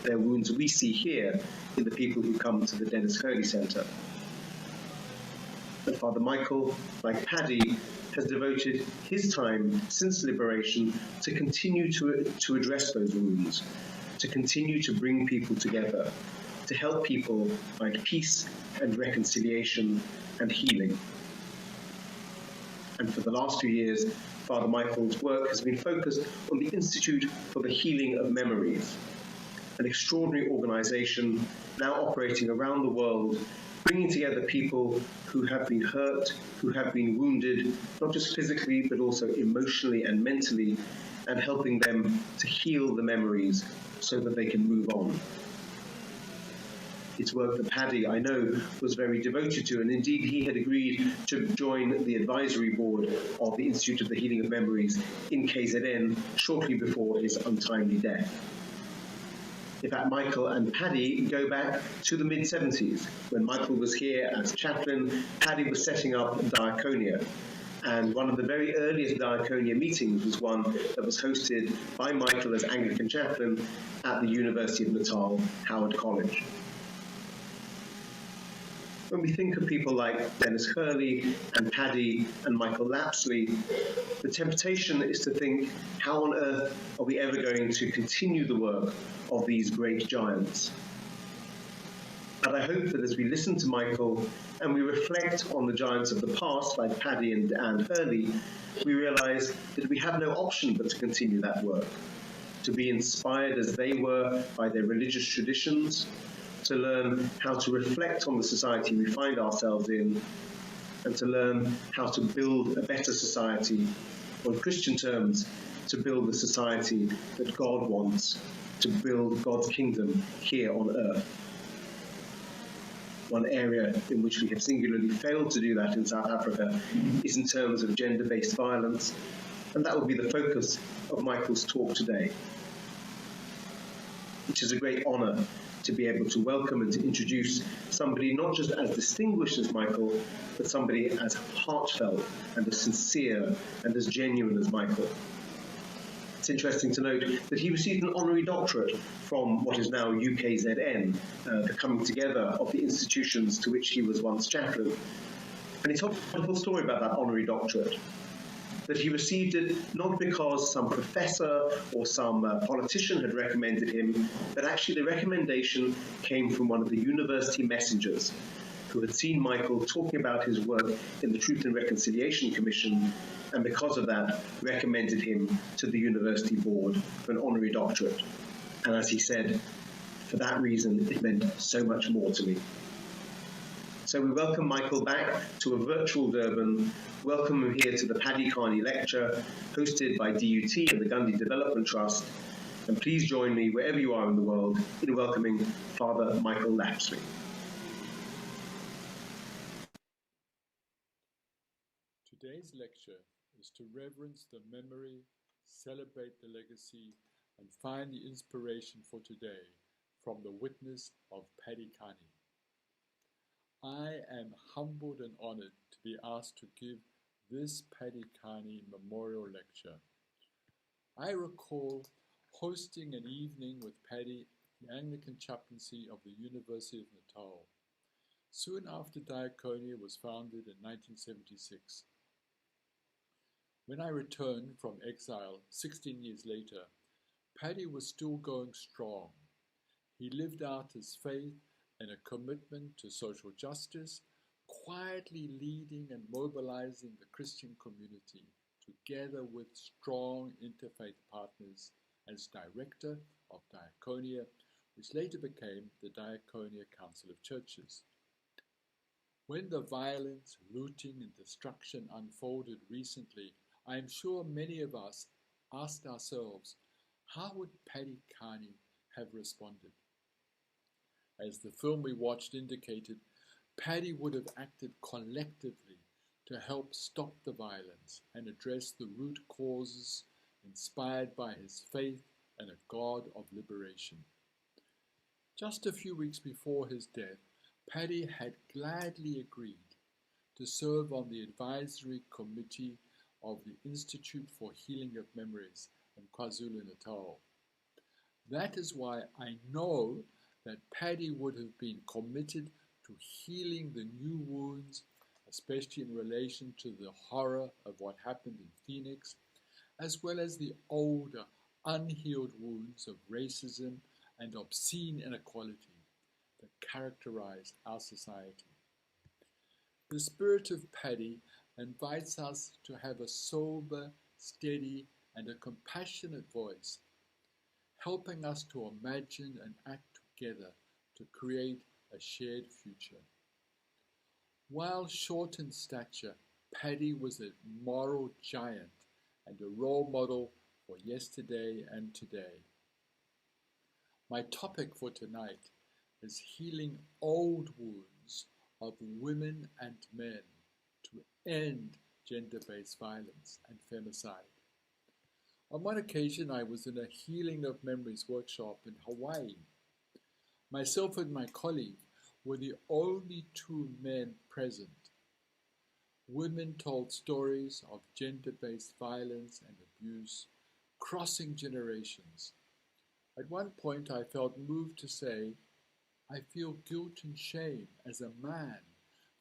Speaker 10: They're wounds we see here in the people who come to the Denis Hurley Centre. But Father Michael, like Paddy, has devoted his time since liberation to continue to address those wounds, to continue to bring people together, to help people find peace and reconciliation and healing. And for the last few years, Father Michael's work has been focused on the Institute for the Healing of Memories, an extraordinary organization now operating around the world, bringing together people who have been hurt, who have been wounded, not just physically, but also emotionally and mentally, and helping them to heal the memories so that they can move on. It's work that Paddy, I know, was very devoted to, and indeed he had agreed to join the advisory board of the Institute of the Healing of Memories in KZN shortly before his untimely death. In fact, Michael and Paddy go back to the mid-70s. When Michael was here as chaplain, Paddy was setting up Diaconia. And one of the very earliest Diaconia meetings was one that was hosted by Michael as Anglican chaplain at the University of Natal, Howard College. When we think of people like Denis Hurley and Paddy and Michael Lapsley, the temptation is to think, how on earth are we ever going to continue the work of these great giants? But I hope that as we listen to Michael and we reflect on the giants of the past, like Paddy and Hurley, we realize that we have no option but to continue that work, to be inspired as they were by their religious traditions, to learn how to reflect on the society we find ourselves in, and to learn how to build a better society, or in Christian terms, to build the society that God wants, to build God's kingdom here on earth. One area in which we have singularly failed to do that in South Africa is in terms of gender-based violence, and that will be the focus of Michael's talk today. It is a great honour to be able to welcome and to introduce somebody not just as distinguished as Michael, but somebody as heartfelt and as sincere and as genuine as Michael. It's interesting to note that he received an honorary doctorate from what is now UKZN, the coming together of the institutions to which he was once chaplain. And he told a wonderful story about that honorary doctorate, that he received it not because some professor or some politician had recommended him, but actually the recommendation came from one of the university messengers who had seen Michael talking about his work in the Truth and Reconciliation Commission, and because of that, recommended him to the university board for an honorary doctorate. And as he said, for that reason, it meant so much more to me. So we welcome Michael back to a virtual Durban, welcome him here to the Paddy Kearney lecture, hosted by DUT and the Gandhi Development Trust, and please join me wherever you are in the world in welcoming Father Michael Lapsley.
Speaker 11: Today's lecture is to reverence the memory, celebrate the legacy, and find the inspiration for today from the witness of Paddy Kearney. I am humbled and honored to be asked to give this Paddy Kearney Memorial Lecture. I recall hosting an evening with Paddy at the Anglican Chaplaincy of the University of Natal, soon after Diaconia was founded in 1976. When I returned from exile 16 years later, Paddy was still going strong. He lived out his faith and a commitment to social justice, quietly leading and mobilizing the Christian community together with strong interfaith partners as director of Diaconia, which later became the Diaconia Council of Churches. When the violence, looting, and destruction unfolded recently, I am sure many of us asked ourselves, how would Paddy Kearney have responded? As the film we watched indicated, Paddy would have acted collectively to help stop the violence and address the root causes inspired by his faith and a God of liberation. Just a few weeks before his death, Paddy had gladly agreed to serve on the advisory committee of the Institute for Healing of Memories in KwaZulu-Natal. That is why I know that Paddy would have been committed to healing the new wounds, especially in relation to the horror of what happened in Phoenix, as well as the older, unhealed wounds of racism and obscene inequality that characterize our society. The spirit of Paddy invites us to have a sober, steady, and a compassionate voice, helping us to imagine and act together to create a shared future. While short in stature, Paddy was a moral giant and a role model for yesterday and today. My topic for tonight is healing old wounds of women and men to end gender-based violence and femicide. On one occasion, I was in a Healing of Memories workshop in Hawaii. Myself and my colleague were the only two men present. Women told stories of gender-based violence and abuse, crossing generations. At one point, I felt moved to say, I feel guilt and shame as a man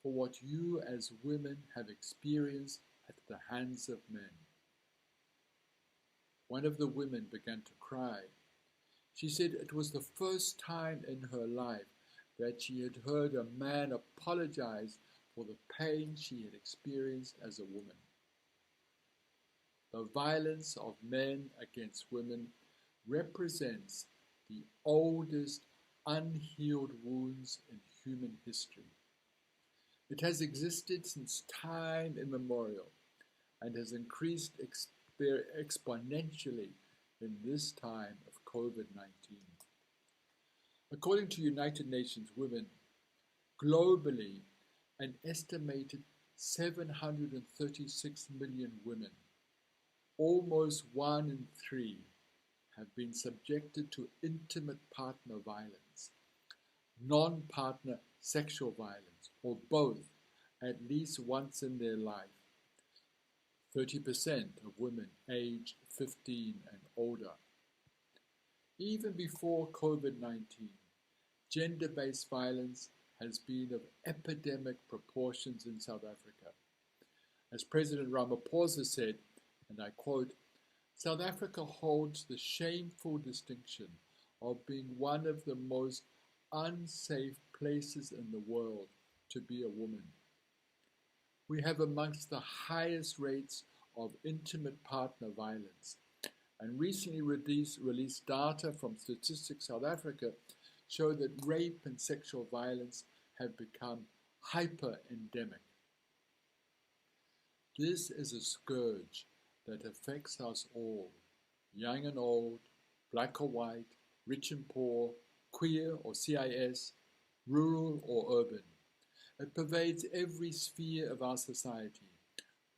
Speaker 11: for what you as women have experienced at the hands of men. One of the women began to cry. She said it was the first time in her life that she had heard a man apologize for the pain she had experienced as a woman. The violence of men against women represents the oldest unhealed wounds in human history. It has existed since time immemorial and has increased exponentially in this time of COVID-19. According to United Nations Women, globally, an estimated 736 million women, almost 1 in 3, have been subjected to intimate partner violence, non-partner sexual violence, or both, at least once in their life. 30% of women aged 15 and older. Even before COVID-19, gender-based violence has been of epidemic proportions in South Africa. As President Ramaphosa said, and I quote, "South Africa holds the shameful distinction of being one of the most unsafe places in the world to be a woman. We have amongst the highest rates of intimate partner violence, and recently released data from Statistics South Africa show that rape and sexual violence have become hyper-endemic. This is a scourge that affects us all, young and old, black or white, rich and poor, queer or CIS, rural or urban. It pervades every sphere of our society.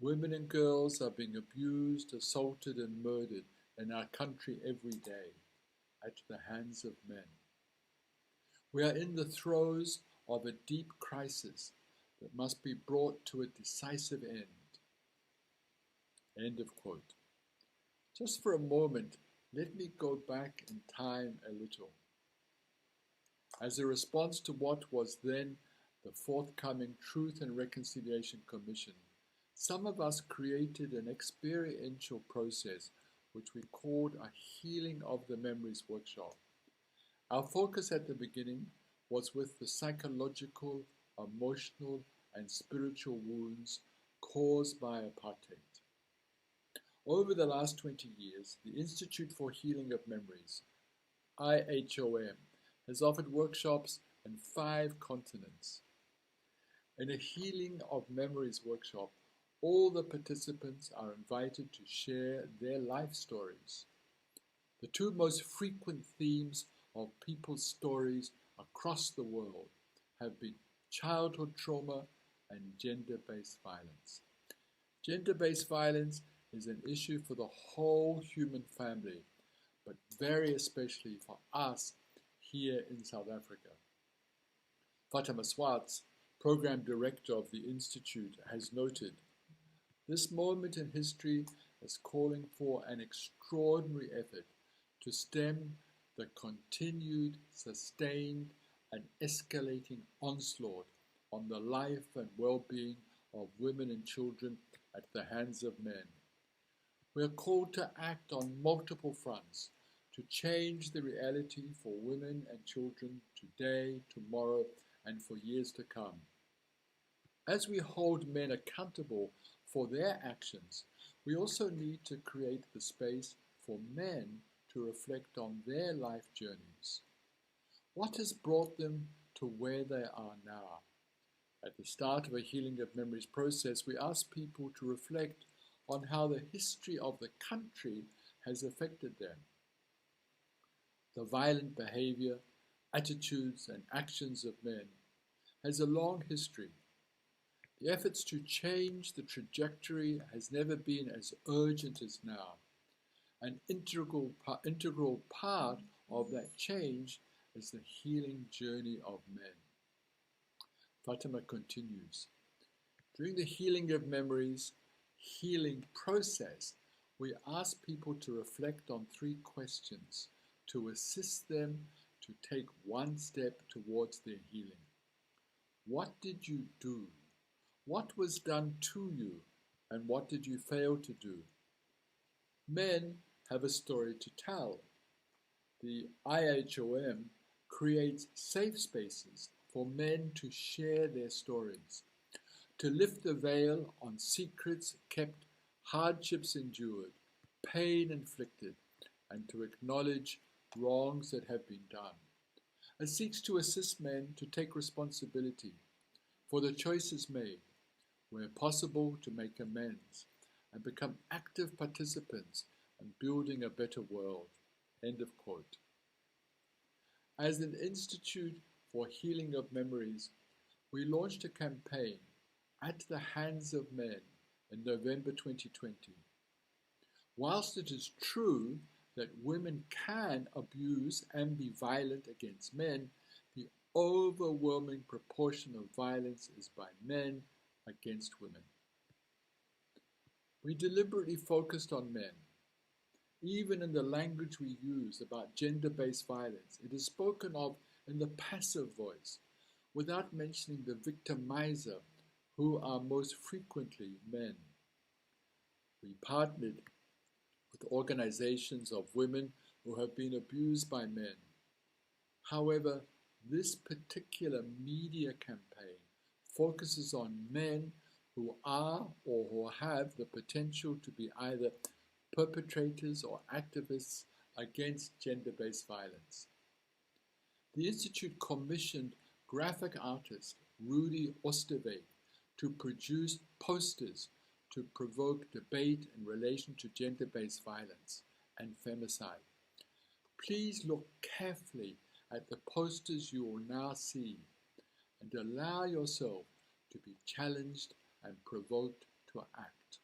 Speaker 11: Women and girls are being abused, assaulted and murdered in our country every day at the hands of men. We are in the throes of a deep crisis that must be brought to a decisive end." End of quote. Just for a moment, let me go back in time a little. As a response to what was then the forthcoming Truth and Reconciliation Commission, some of us created an experiential process which we called a Healing of the Memories workshop. Our focus at the beginning was with the psychological, emotional, and spiritual wounds caused by apartheid. Over the last 20 years, the Institute for Healing of Memories, IHOM, has offered workshops in 5 continents. In a Healing of Memories workshop, all the participants are invited to share their life stories. The 2 most frequent themes of people's stories across the world have been childhood trauma and gender-based violence. Gender-based violence is an issue for the whole human family, but very especially for us here in South Africa. Fatima Swartz, Program Director of the Institute, has noted, "This moment in history is calling for an extraordinary effort to stem the continued, sustained, and escalating onslaught on the life and well-being of women and children at the hands of men. We are called to act on multiple fronts to change the reality for women and children today, tomorrow, and for years to come. As we hold men accountable for their actions, we also need to create the space for men to reflect on their life journeys. What has brought them to where they are now? At the start of a Healing of Memories process, we ask people to reflect on how the history of the country has affected them. The violent behavior, attitudes, and actions of men has a long history. The efforts to change the trajectory has never been as urgent as now. An integral part of that change is the healing journey of men." Fatima continues, "During the Healing of Memories healing process, we ask people to reflect on 3 questions to assist them to take one step towards their healing. What did you do? What was done to you? And what did you fail to do? Men have a story to tell. The IHOM creates safe spaces for men to share their stories, to lift the veil on secrets kept, hardships endured, pain inflicted, and to acknowledge wrongs that have been done. It seeks to assist men to take responsibility for the choices made, where possible to make amends, and become active participants in building a better world." End of quote. As an Institute for Healing of Memories, we launched a campaign, At the Hands of Men, in November 2020. Whilst it is true that women can abuse and be violent against men, the overwhelming proportion of violence is by men against women. We deliberately focused on men. Even in the language we use about gender-based violence, it is spoken of in the passive voice, without mentioning the victimizer, who are most frequently men. We partnered with organizations of women who have been abused by men. However, this particular media campaign focuses on men who are or who have the potential to be either perpetrators or activists against gender-based violence. The Institute commissioned graphic artist Rudy Osterweg to produce posters to provoke debate in relation to gender-based violence and femicide. Please look carefully at the posters you will now see and allow yourself to be challenged and provoked to act.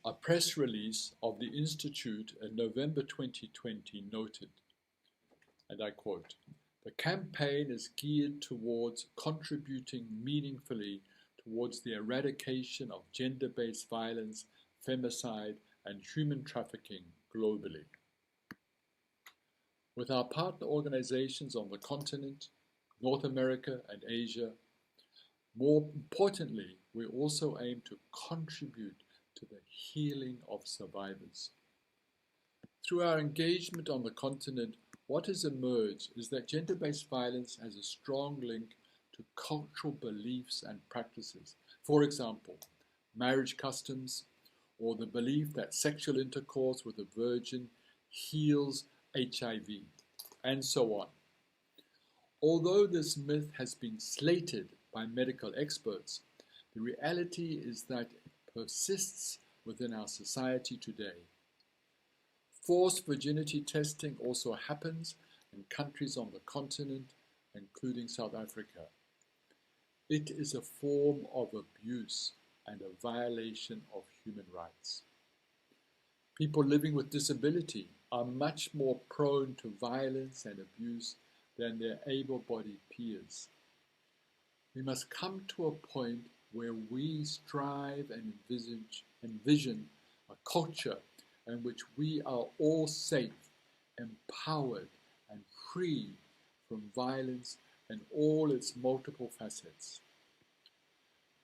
Speaker 11: A press release of the Institute in November 2020 noted, and I quote, "The campaign is geared towards contributing meaningfully towards the eradication of gender-based violence, femicide, and human trafficking globally. With our partner organizations on the continent, North America and Asia, more importantly, we also aim to contribute to the healing of survivors. Through our engagement on the continent, what has emerged is that gender-based violence has a strong link to cultural beliefs and practices. For example, marriage customs, or the belief that sexual intercourse with a virgin heals HIV, and so on. Although this myth has been slated by medical experts, the reality is that it persists within our society today. Forced virginity testing also happens in countries on the continent, including South Africa. It is a form of abuse and a violation of human rights. People living with disability are much more prone to violence and abuse than their able-bodied peers. We must come to a point where we strive and envision a culture in which we are all safe, empowered, and free from violence and all its multiple facets.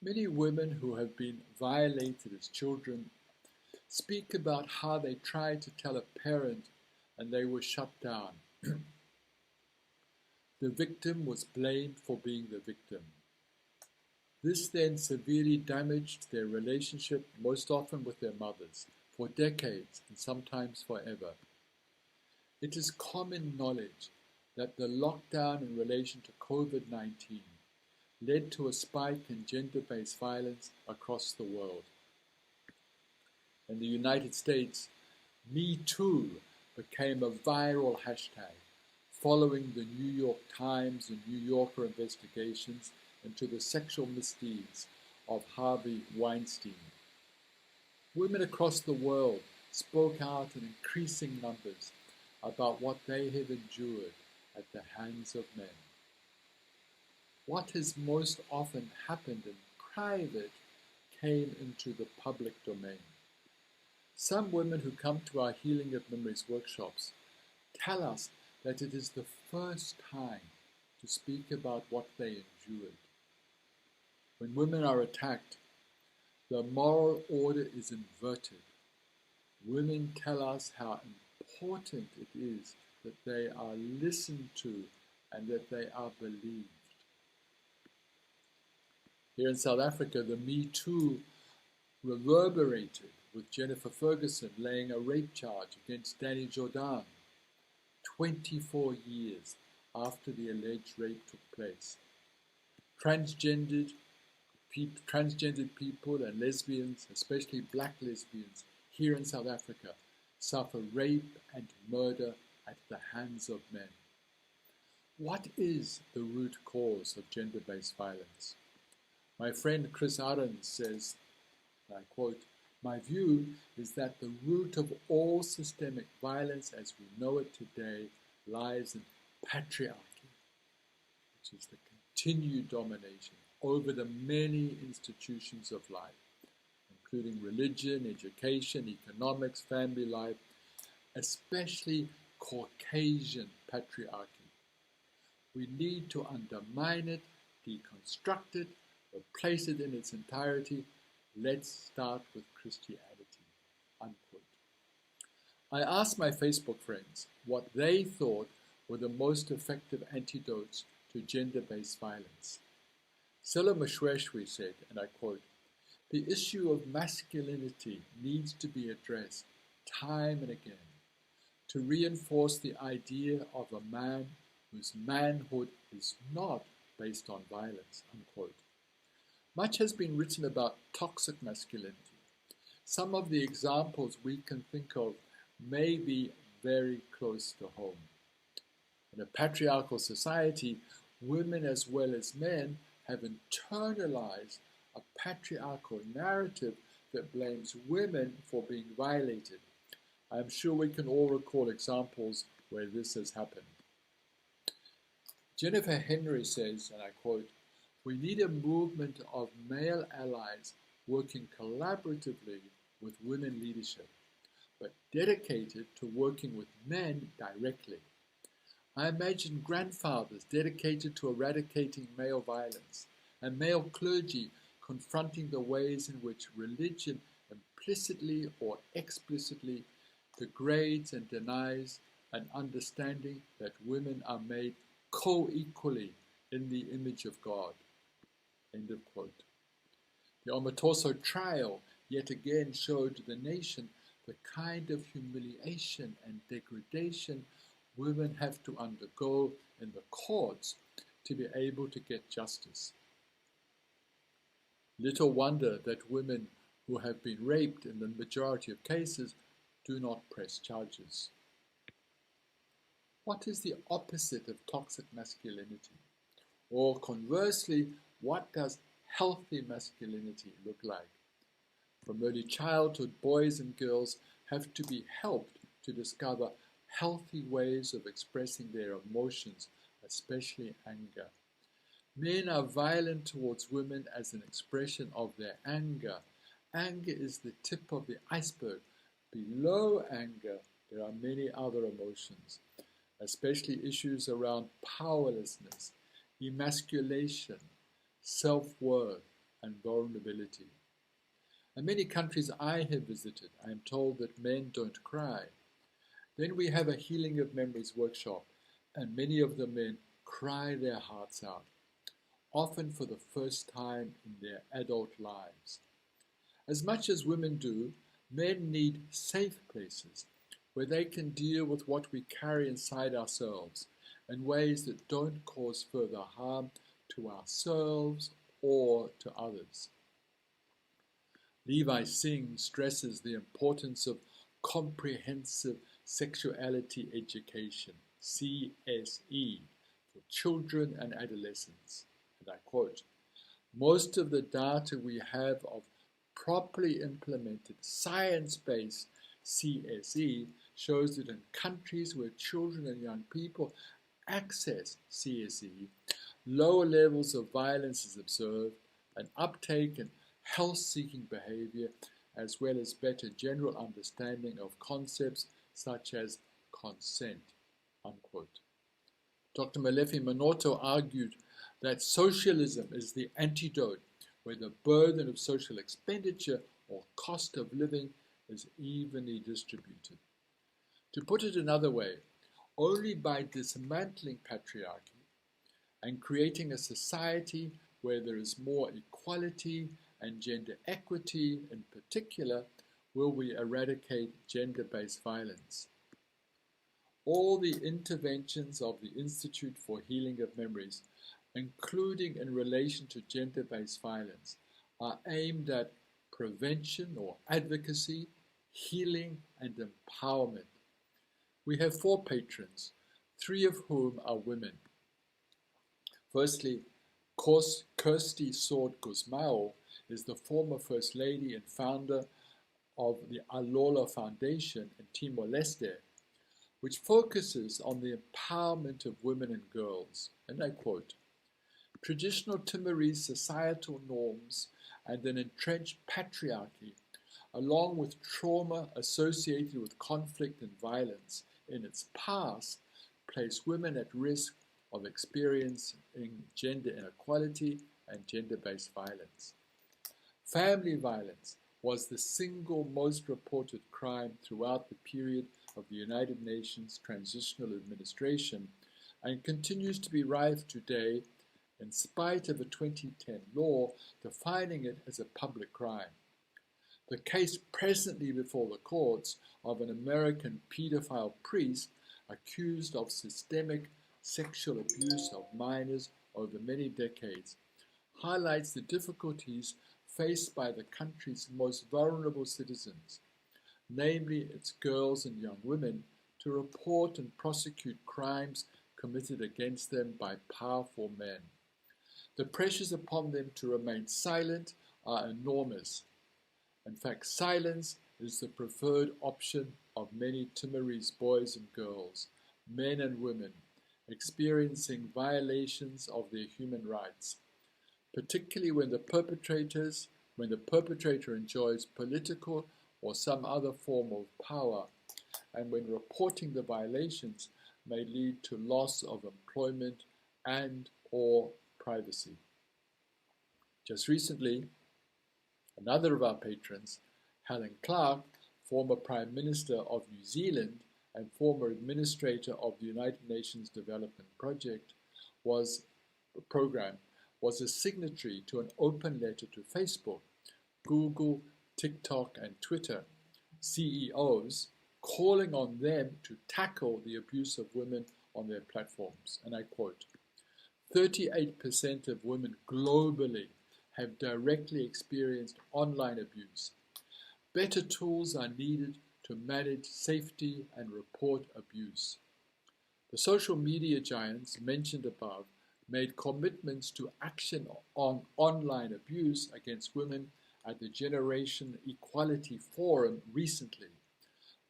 Speaker 11: Many women who have been violated as children speak about how they tried to tell a parent and they were shut down. The victim was blamed for being the victim. This then severely damaged their relationship, most often with their mothers, for decades and sometimes forever. It is common knowledge that the lockdown in relation to COVID-19 led to a spike in gender-based violence across the world. In the United States, Me Too became a viral hashtag following the New York Times and New Yorker investigations into the sexual misdeeds of Harvey Weinstein. Women across the world spoke out in increasing numbers about what they have endured at the hands of men. What has most often happened in private came into the public domain. Some women who come to our Healing of Memories workshops tell us that it is the first time to speak about what they endured. When women are attacked, the moral order is inverted. Women tell us how important it is that they are listened to and that they are believed. Here in South Africa, the Me Too reverberated with Jennifer Ferguson laying a rape charge against Danny Jordan 24 years after the alleged rape took place. Transgendered people and lesbians, especially black lesbians, here in South Africa, suffer rape and murder at the hands of men. What is the root cause of gender-based violence? My friend Chris Arons says, and I quote, "My view is that the root of all systemic violence as we know it today lies in patriarchy, which is the continued domination over the many institutions of life, including religion, education, economics, family life, especially Caucasian patriarchy. We need to undermine it, deconstruct it, replace it in its entirety. Let's start with Christianity," unquote. I asked my Facebook friends what they thought were the most effective antidotes to gender-based violence. Sela Mashweshwe said, and I quote, "The issue of masculinity needs to be addressed time and again to reinforce the idea of a man whose manhood is not based on violence," unquote. Much has been written about toxic masculinity. Some of the examples we can think of may be very close to home. In a patriarchal society, women as well as men have internalized a patriarchal narrative that blames women for being violated. I'm sure we can all recall examples where this has happened. Jennifer Henry says, and I quote, "We need a movement of male allies working collaboratively with women leadership, but dedicated to working with men directly. I imagine grandfathers dedicated to eradicating male violence and male clergy confronting the ways in which religion implicitly or explicitly degrades and denies an understanding that women are made co-equally in the image of God. End of quote. The Omotoso trial yet again showed to the nation the kind of humiliation and degradation women have to undergo in the courts to be able to get justice. Little wonder that women who have been raped in the majority of cases do not press charges. What is the opposite of toxic masculinity? Or conversely, what does healthy masculinity look like? From early childhood, boys and girls have to be helped to discover healthy ways of expressing their emotions, especially anger. Men are violent towards women as an expression of their anger. Anger is the tip of the iceberg. Below anger, there are many other emotions, especially issues around powerlessness, emasculation, self-worth, and vulnerability. In many countries I have visited, I am told that men don't cry. Then we have a Healing of Memories workshop, and many of the men cry their hearts out, often for the first time in their adult lives. As much as women do, men need safe places where they can deal with what we carry inside ourselves in ways that don't cause further harm to ourselves or to others. Levi Singh stresses the importance of comprehensive sexuality education, CSE, for children and adolescents. And I quote, "Most of the data we have of properly implemented science-based CSE shows that in countries where children and young people access CSE, lower levels of violence is observed, an uptake in health-seeking behavior, as well as better general understanding of concepts such as consent." Unquote. Dr. Molefi Manoto argued that socialism is the antidote where the burden of social expenditure or cost of living is evenly distributed. To put it another way, only by dismantling patriarchy and creating a society where there is more equality and gender equity in particular will we eradicate gender-based violence. All the interventions of the Institute for Healing of Memories, including in relation to gender-based violence, are aimed at prevention or advocacy, healing, and empowerment. We have 4 patrons, 3 of whom are women. Firstly, Kirsty Sword Guzmao is the former First Lady and founder of the Alola Foundation in Timor-Leste, which focuses on the empowerment of women and girls. And I quote, "Traditional Timorese societal norms and an entrenched patriarchy, along with trauma associated with conflict and violence in its past, place women at risk of experiencing gender inequality and gender-based violence. Family violence was the single most reported crime throughout the period of the United Nations Transitional Administration and continues to be rife today in spite of a 2010 law defining it as a public crime. The case presently before the courts of an American pedophile priest accused of systemic sexual abuse of minors over many decades highlights the difficulties faced by the country's most vulnerable citizens, namely its girls and young women, to report and prosecute crimes committed against them by powerful men. The pressures upon them to remain silent are enormous. In fact, silence is the preferred option of many Timorese boys and girls, men and women, experiencing violations of their human rights, particularly when the perpetrator enjoys political or some other form of power, and when reporting the violations may lead to loss of employment and or privacy. Just recently, another of our patrons, Helen Clark, former Prime Minister of New Zealand and former administrator of the United Nations Development Program, was a signatory to an open letter to Facebook, Google, TikTok, and Twitter CEOs, calling on them to tackle the abuse of women on their platforms. And I quote, 38% of women globally have directly experienced online abuse. Better tools are needed to manage safety and report abuse. The social media giants mentioned above made commitments to action on online abuse against women at the Generation Equality Forum recently,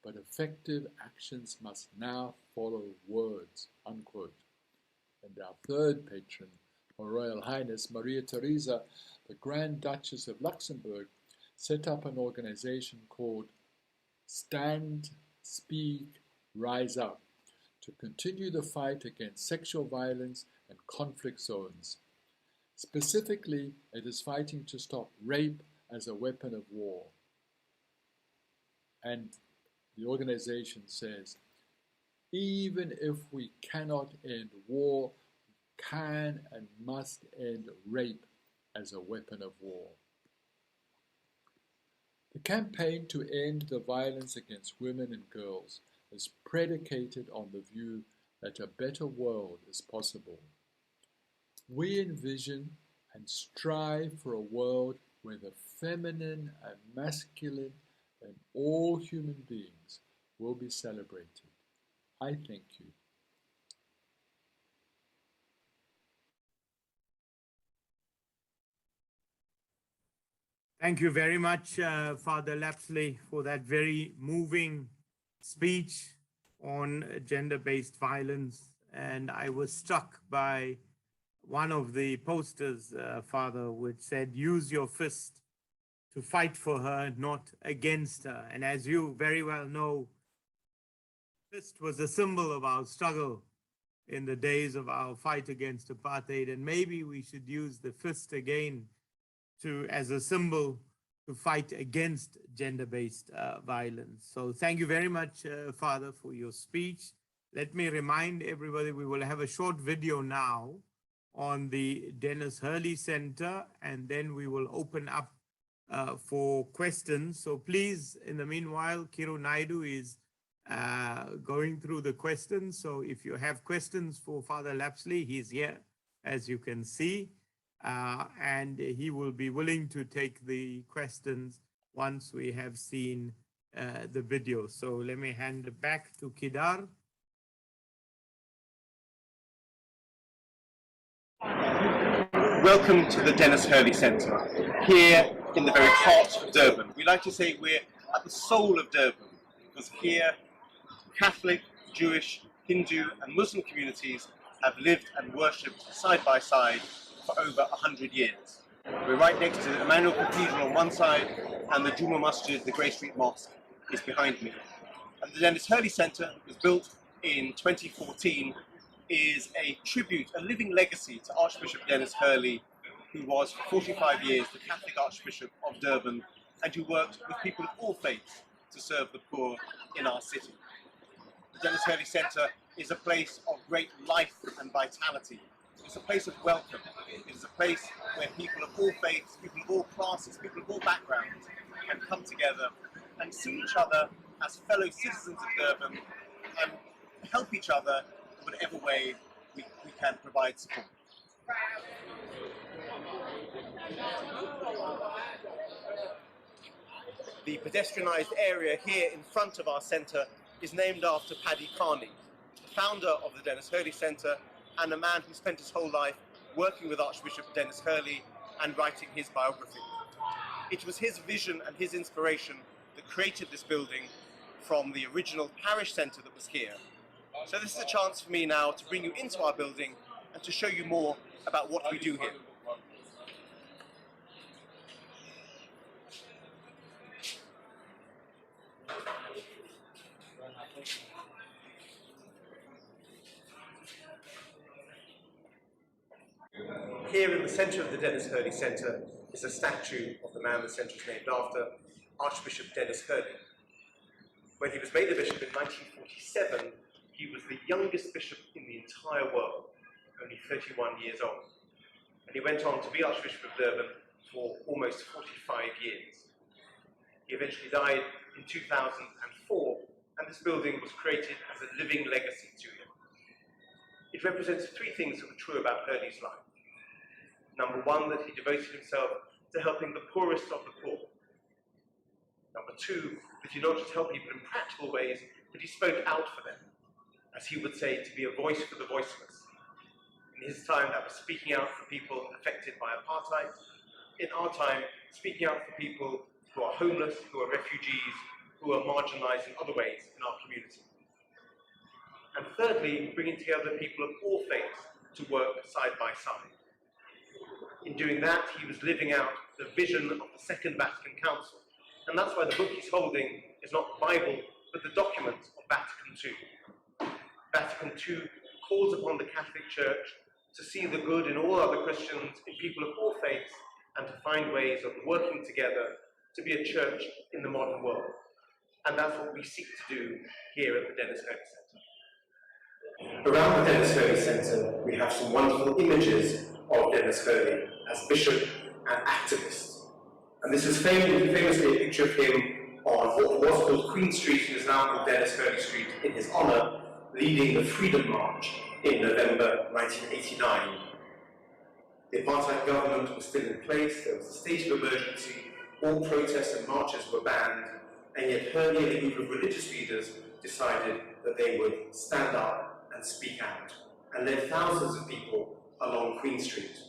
Speaker 11: but effective actions must now follow words, unquote. And our third patron, Her Royal Highness Maria Theresa, the Grand Duchess of Luxembourg, set up an organization called Stand, Speak, Rise Up to continue the fight against sexual violence and conflict zones. Specifically, it is fighting to stop rape as a weapon of war. And the organization says, even if we cannot end war, we can and must end rape as a weapon of war. The campaign to end the violence against women and girls is predicated on the view that a better world is possible. We envision and strive for a world where the feminine and masculine and all human beings will be celebrated. I thank you.
Speaker 1: Thank you very much, Father Lapsley, for that very moving speech on gender-based violence. And I was struck by one of the posters, Father, which said, use your fist to fight for her, not against her. And as you very well know, fist was a symbol of our struggle in the days of our fight against apartheid. And maybe we should use the fist again as a symbol to fight against gender-based violence. So thank you very much, Father, for your speech. Let me remind everybody, we will have a short video now on the Denis Hurley Center, and then we will open up for questions. So please, in the meanwhile, Kiru Naidu is going through the questions. So if you have questions for Father Lapsley, he's here, as you can see. And he will be willing to take the questions once we have seen the video. So let me hand it back to Kedar.
Speaker 12: Welcome to the Denis Hurley Centre, here in the very heart of Durban. We like to say we're at the soul of Durban, because here Catholic, Jewish, Hindu and Muslim communities have lived and worshipped side by side for over 100 years. We're right next to Emmanuel Cathedral on one side and the Juma Masjid, the Grey Street Mosque, is behind me. And the Denis Hurley Centre was built in 2014, is a tribute, a living legacy to Archbishop Denis Hurley, who was for 45 years the Catholic Archbishop of Durban and who worked with people of all faiths to serve the poor in our city. The Denis Hurley Centre is a place of great life and vitality. It's a place of welcome. It is a place where people of all faiths, people of all classes, people of all backgrounds can come together and see each other as fellow citizens of Durban and help each other in whatever way we can provide support. The pedestrianised area here in front of our centre is named after Paddy, the founder of the Denis Hurley Centre and a man who spent his whole life working with Archbishop Denis Hurley and writing his biography. It was his vision and his inspiration that created this building from the original parish centre that was here. So this is a chance for me now to bring you into our building and to show you more about what we do here. Here in the centre of the Denis Hurley Centre is a statue of the man the centre is named after, Archbishop Denis Hurley. When he was made a bishop in 1947, he was the youngest bishop in the entire world, only 31 years old. And he went on to be Archbishop of Durban for almost 45 years. He eventually died in 2004, and this building was created as a living legacy to him. It represents three things that were true about Hurley's life. Number one, that he devoted himself to helping the poorest of the poor. Number two, that he not just helped people in practical ways, but he spoke out for them, as he would say, to be a voice for the voiceless. In his time, that was speaking out for people affected by apartheid. In our time, speaking out for people who are homeless, who are refugees, who are marginalized in other ways in our community. And thirdly, bringing together people of all faiths to work side by side. In doing that, he was living out the vision of the Second Vatican Council. And that's why the book he's holding is not the Bible, but the document of Vatican II. Vatican II calls upon the Catholic Church to see the good in all other Christians, in people of all faiths, and to find ways of working together to be a church in the modern world. And that's what we seek to do here at the Denis Hurley Centre. Around the Denis Hurley Centre, we have some wonderful images of Denis Hurley as bishop and activist. And this is famously a picture of him on what was called Queen Street and is now called Denis Hurley Street in his honour, leading the Freedom March in November 1989. The apartheid government was still in place, there was a state of emergency, all protests and marches were banned, and yet Hurley and a group of religious leaders decided that they would stand up and speak out, and led thousands of people along Queen Street.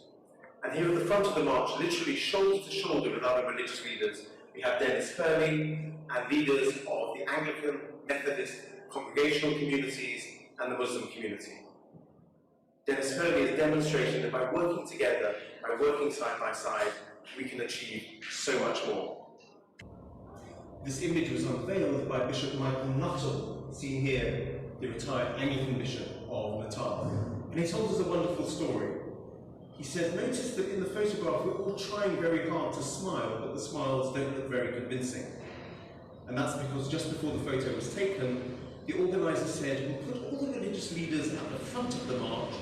Speaker 12: And here at the front of the march, literally shoulder to shoulder with other religious leaders, we have Denis Hurley and leaders of the Anglican, Methodist, congregational communities and the Muslim community. Denis Hurley is demonstrating that by working together, by working side by side, we can achieve so much more.
Speaker 8: This image was unveiled by Bishop Michael Nuttall, seen here, the retired Anglican Bishop of Natal. And he told us a wonderful story. He said, notice that in the photograph we're all trying very hard to smile, but the smiles don't look very convincing. And that's because just before the photo was taken, the organiser said, we'll put all the religious leaders at the front of the march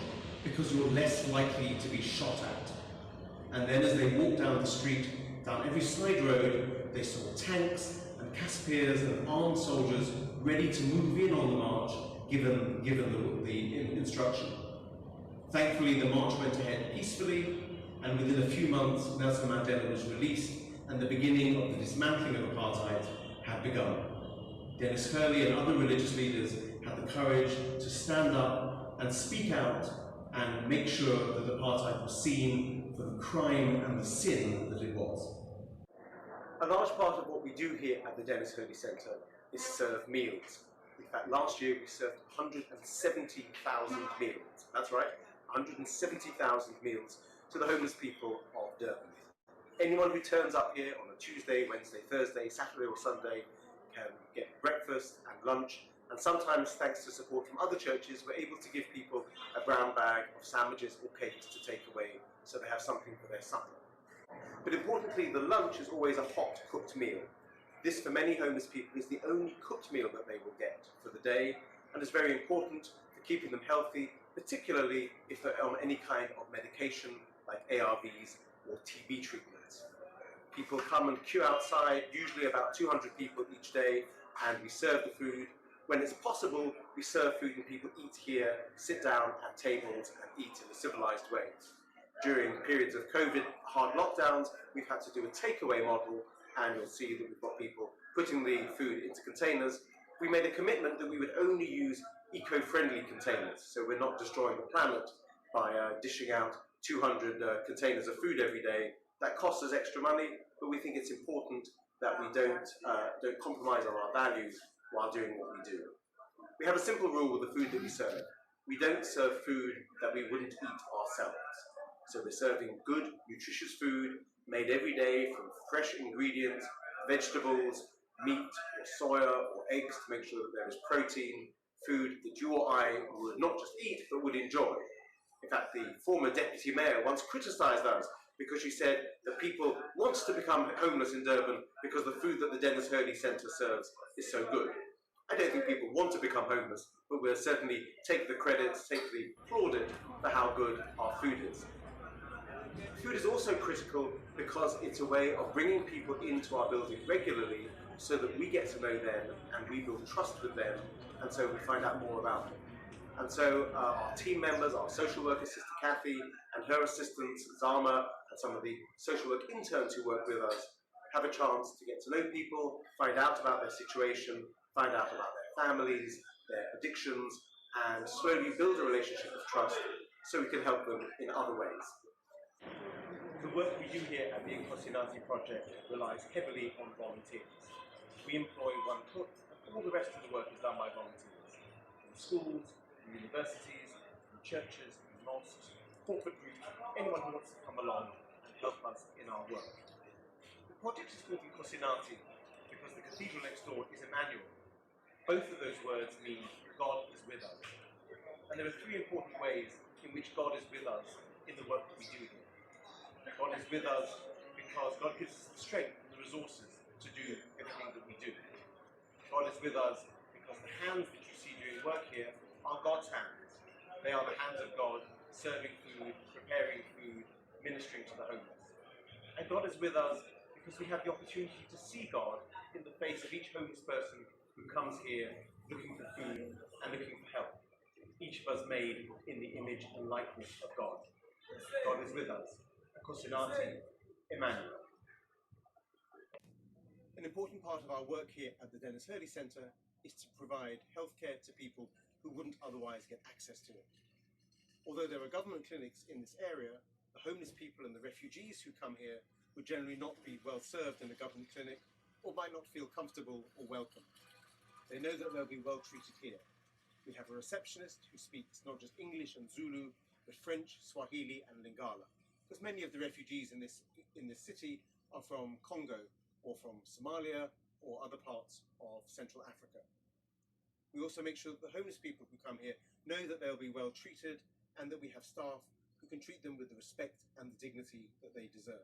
Speaker 8: because you're less likely to be shot at. And then as they walked down the street, down every side road, they saw tanks and Caspiers and armed soldiers ready to move in on the march, given the instruction. Thankfully, the march went ahead peacefully, and within a few months, Nelson Mandela was released, and the beginning of the dismantling of apartheid had begun. Denis Hurley and other religious leaders had the courage to stand up and speak out and make sure that apartheid was seen for the crime and the sin that it was.
Speaker 12: A large part of what we do here at the Denis Hurley Centre is serve meals. In fact, last year we served 170,000 meals. That's right, 170,000 meals to the homeless people of Durban. Anyone who turns up here on a Tuesday, Wednesday, Thursday, Saturday or Sunday can get breakfast and lunch, and sometimes, thanks to support from other churches, we're able to give people a brown bag of sandwiches or cakes to take away so they have something for their supper. But importantly, the lunch is always a hot, cooked meal. This, for many homeless people, is the only cooked meal that they will get for the day, and is very important for keeping them healthy, particularly if they're on any kind of medication like ARVs or TB treatments. People come and queue outside, usually about 200 people each day, and we serve the food. When it's possible, we serve food and people eat here, sit down at tables and eat in a civilized way. During periods of COVID hard lockdowns, we've had to do a takeaway model, and you'll see that we've got people putting the food into containers. We made a commitment that we would only use eco-friendly containers, so we're not destroying the planet by dishing out 200 containers of food every day. That costs us extra money, but we think it's important that we don't compromise on our values while doing what we do. We have a simple rule with the food that we serve. We don't serve food that we wouldn't eat ourselves. So we're serving good, nutritious food made every day from fresh ingredients, vegetables, meat or soya or eggs to make sure that there is protein, food that you or I would not just eat but would enjoy. In fact, the former deputy mayor once criticised us because she said that people want to become homeless in Durban because the food that the Denis Hurley Centre serves is so good. I don't think people want to become homeless, but we'll certainly take the credits, take the plaudit for how good our food is. Food is also critical because it's a way of bringing people into our building regularly so that we get to know them and we build trust with them, and so we find out more about them. And so our team members, our social worker sister Kathy and her assistants Zama and some of the social work interns who work with us have a chance to get to know people, find out about their situation, find out about their families, their addictions, and slowly build a relationship of trust so we can help them in other ways. The work we do here at the Incosinati project relies heavily on volunteers. We employ one cook, and all the rest of the work is done by volunteers. In schools, in universities, in churches, in mosques, corporate groups, anyone who wants to come along and help us in our work. The project is called Incosinati because the cathedral next door is Emmanuel. Both of those words mean God is with us. And there are three important ways in which God is with us in the work that we do here. God is with us because God gives us the strength and the resources to do everything that we do. God is with us because the hands that you see doing work here are God's hands. They are the hands of God, serving food, preparing food, ministering to the homeless. And God is with us because we have the opportunity to see God in the face of each homeless person who comes here looking for food and looking for help. Each of us made in the image and likeness of God. God is with us. Cosinati, Emmanuel. An important part of our work here at the Denis Hurley Centre is to provide healthcare to people who wouldn't otherwise get access to it. Although there are government clinics in this area, the homeless people and the refugees who come here would generally not be well served in a government clinic or might not feel comfortable or welcome. They know that they'll be well treated here. We have a receptionist who speaks not just English and Zulu, but French, Swahili and Lingala, because many of the refugees in this city are from Congo or from Somalia or other parts of Central Africa. We also make sure that the homeless people who come here know that they'll be well treated and that we have staff who can treat them with the respect and the dignity that they deserve.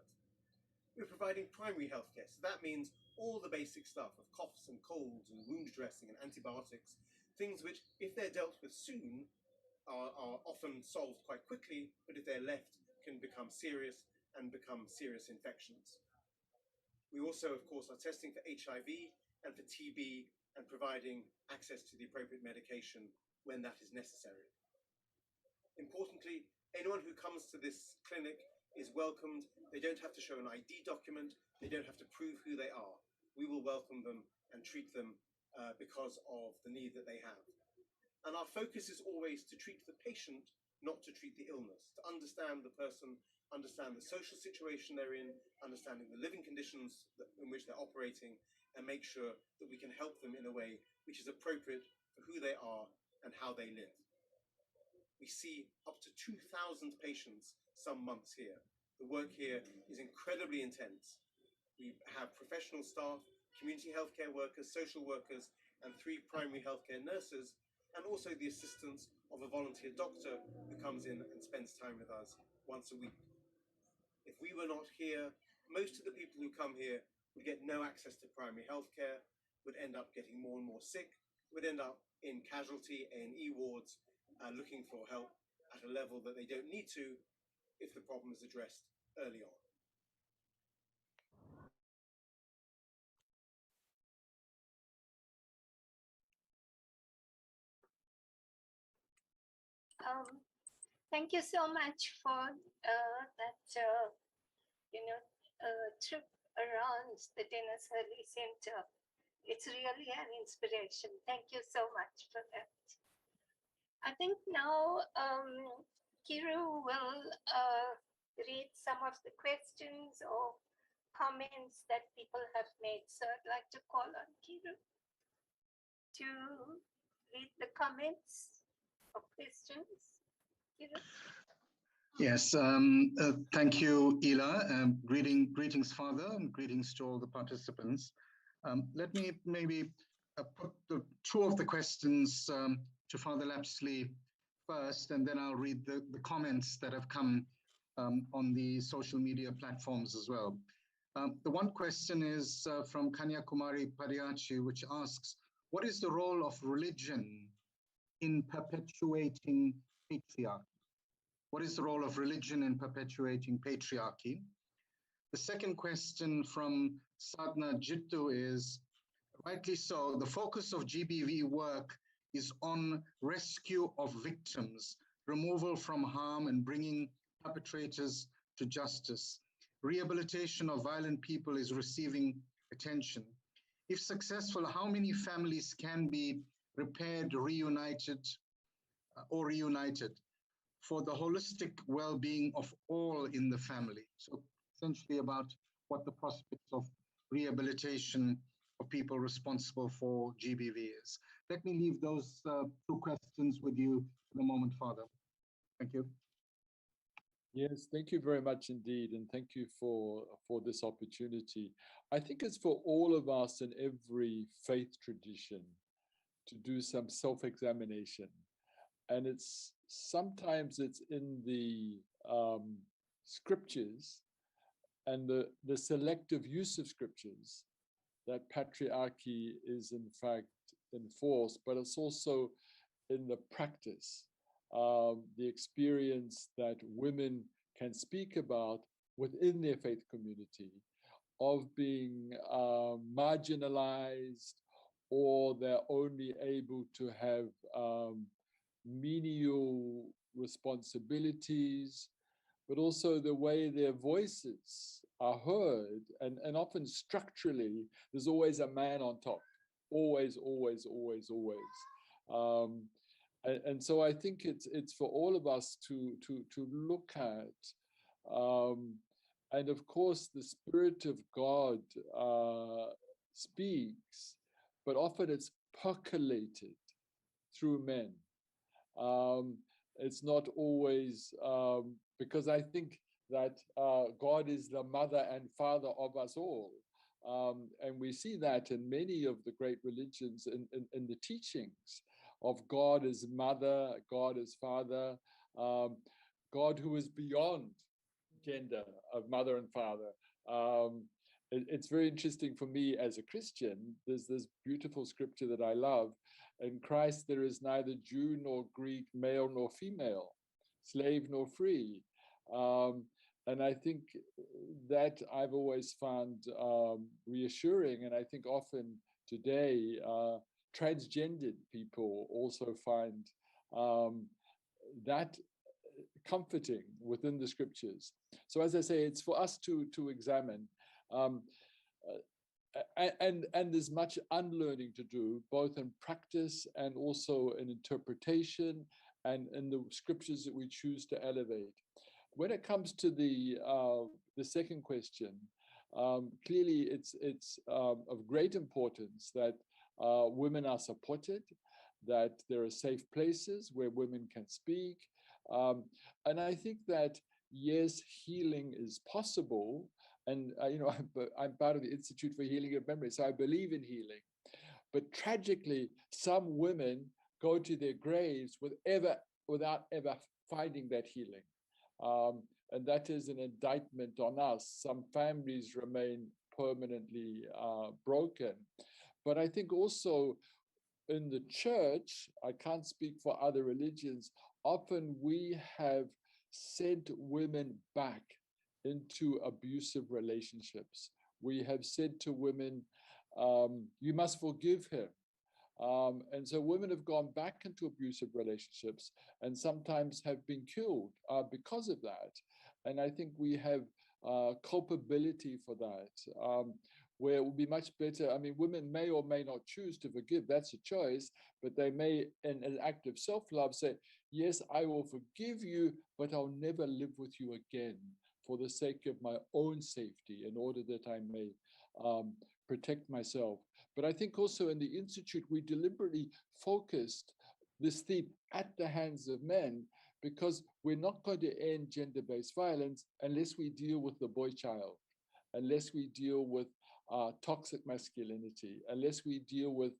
Speaker 12: We're providing primary healthcare, so that means all the basic stuff of coughs and colds and wound dressing and antibiotics, things which, if they're dealt with soon, are often solved quite quickly, but if they're left, can become serious and become serious infections. We also, of course, are testing for HIV and for TB and providing access to the appropriate medication when that is necessary. Importantly, anyone who comes to this clinic is welcomed. They don't have to show an ID document. They don't have to prove who they are. We will welcome them and treat them because of the need that they have. And our focus is always to treat the patient, not to treat the illness, to understand the person, understand the social situation they're in, understanding the living conditions in which they're operating, and make sure that we can help them in a way which is appropriate for who they are and how they live. We see up to 2,000 patients some months here. The work here is incredibly intense. We have professional staff, community healthcare workers, social workers, and 3 primary healthcare nurses, and also the assistance of a volunteer doctor who comes in and spends time with us once a week. If we were not here, most of the people who come here would get no access to primary healthcare, would end up getting more and more sick, would end up in casualty A&E wards looking for help at a level that they don't need to if the problem is addressed early on.
Speaker 13: Thank you so much for that, trip around the Denis Hurley Center. It's really an inspiration. Thank you so much for that. I think now Kiru will read some of the questions or comments that people have made. So I'd like to call on Kiru to read the comments or questions. Kiru?
Speaker 14: Yes, thank you, Ela. Greetings, Father, and greetings to all the participants. Let me maybe put the 2 of the questions to Father Lapsley first, and then I'll read the comments that have come on the social media platforms as well. The one question is from Kanya Kumari Padiachi, which asks, what is the role of religion in perpetuating patriarchy? What is the role of religion in perpetuating patriarchy? The second question from Sadhna Jittu is, rightly so, the focus of GBV work is on rescue of victims, removal from harm and bringing perpetrators to justice. Rehabilitation of violent people is receiving attention. If successful, how many families can be repaired, reunited, for the holistic well-being of all in the family? So essentially about what the prospects of rehabilitation of people responsible for GBV is. Let me leave those two questions with you in a moment, Father. Thank you.
Speaker 11: Yes, thank you very much indeed, and thank you for this opportunity. I think it's for all of us in every faith tradition to do some self-examination, and sometimes it's in the scriptures and the selective use of scriptures that patriarchy is in fact enforced, but it's also in the practice. The experience that women can speak about within their faith community of being marginalized, or they're only able to have menial responsibilities, but also the way their voices are heard, and often structurally, there's always a man on top, always. And so I think it's for all of us to look at, and of course the Spirit of God speaks, but often it's percolated through men. It's not always, because I think that God is the mother and father of us all. And we see that in many of the great religions in the teachings of God as mother, God as father, God who is beyond gender of mother and father. It's very interesting for me as a Christian. There's this beautiful scripture that I love. In Christ, there is neither Jew nor Greek, male nor female, slave nor free. And I think that I've always found reassuring. And I think often today, transgendered people also find that comforting within the scriptures. So as I say, it's for us to examine. And there's much unlearning to do, both in practice and also in interpretation and in the scriptures that we choose to elevate. When it comes to the second question, clearly it's of great importance that women are supported, that there are safe places where women can speak. And I think that, yes, healing is possible. And I'm part of the Institute for Healing of Memory, so I believe in healing. But tragically, some women go to their graves without ever finding that healing. And that is an indictment on us. Some families remain permanently broken. But I think also in the church, I can't speak for other religions, often we have sent women back into abusive relationships. We have said to women, you must forgive him. And so women have gone back into abusive relationships and sometimes have been killed because of that. And I think we have culpability for that, where it would be much better. I mean, women may or may not choose to forgive, that's a choice, but they may, in an act of self-love, say, yes, I will forgive you, but I'll never live with you again for the sake of my own safety, in order that I may protect myself. But I think also in the Institute, we deliberately focused this theme at the hands of men, because we're not going to end gender-based violence unless we deal with the boy child, unless we deal with toxic masculinity, unless we deal with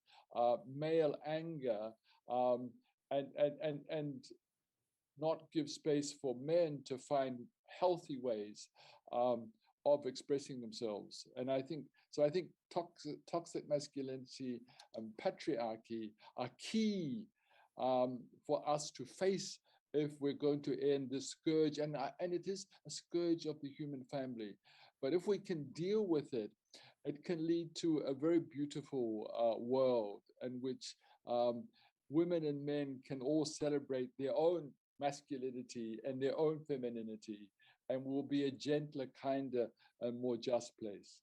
Speaker 11: male anger, and not give space for men to find healthy ways of expressing themselves. And I think toxic masculinity and patriarchy are key for us to face if we're going to end this scourge. And it is a scourge of the human family. But if we can deal with it, it can lead to a very beautiful world in which women and men can all celebrate their own masculinity and their own femininity, and will be a gentler, kinder, and more just place.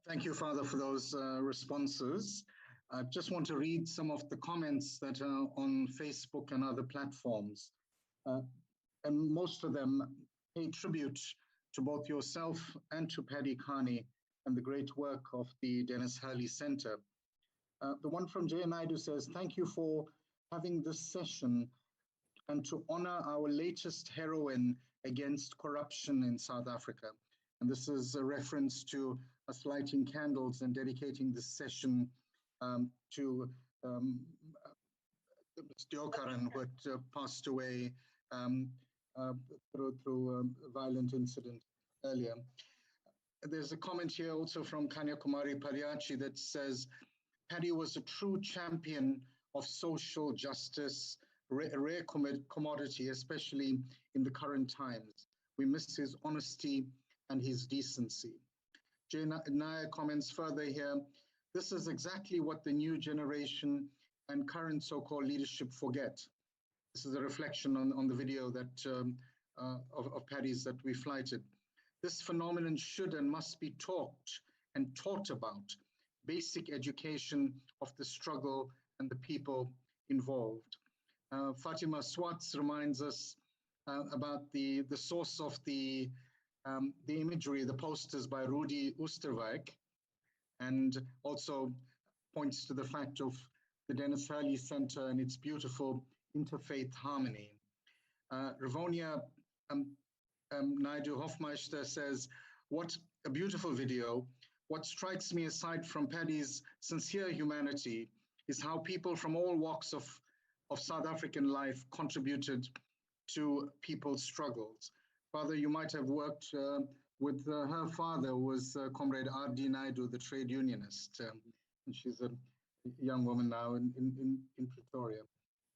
Speaker 14: Thank you, Father, for those responses. I just want to read some of the comments that are on Facebook and other platforms. And most of them pay tribute to both yourself and to Paddy Kearney and the great work of the Denis Hurley Center. The one from Jay Naidu says, thank you for having this session and to honor our latest heroine against corruption in South Africa. And this is a reference to us lighting candles and dedicating this session to Diokaran, who had passed away through a violent incident earlier. There's a comment here also from Kanyakumari Pariachi that says, Paddy was a true champion of social justice, a rare commodity, especially in the current times. We miss his honesty and his decency. Jay Naya comments further here, this is exactly what the new generation and current so-called leadership forget. This is a reflection on the video that of Paddy's that we flighted. This phenomenon should and must be talked and taught about. Basic education of the struggle and the people involved. Fatima Swats reminds us about the source of the imagery, the posters by Rudi Oosterwijk, and also points to the fact of the Denis Hurley Center and its beautiful interfaith harmony. Ravonia Naidu Hofmeister says, what a beautiful video. What strikes me aside from Paddy's sincere humanity is how people from all walks of South African life contributed to people's struggles. Father, you might have worked with her father, who was Comrade R.D. Naidu, the trade unionist. And she's a young woman now in Pretoria.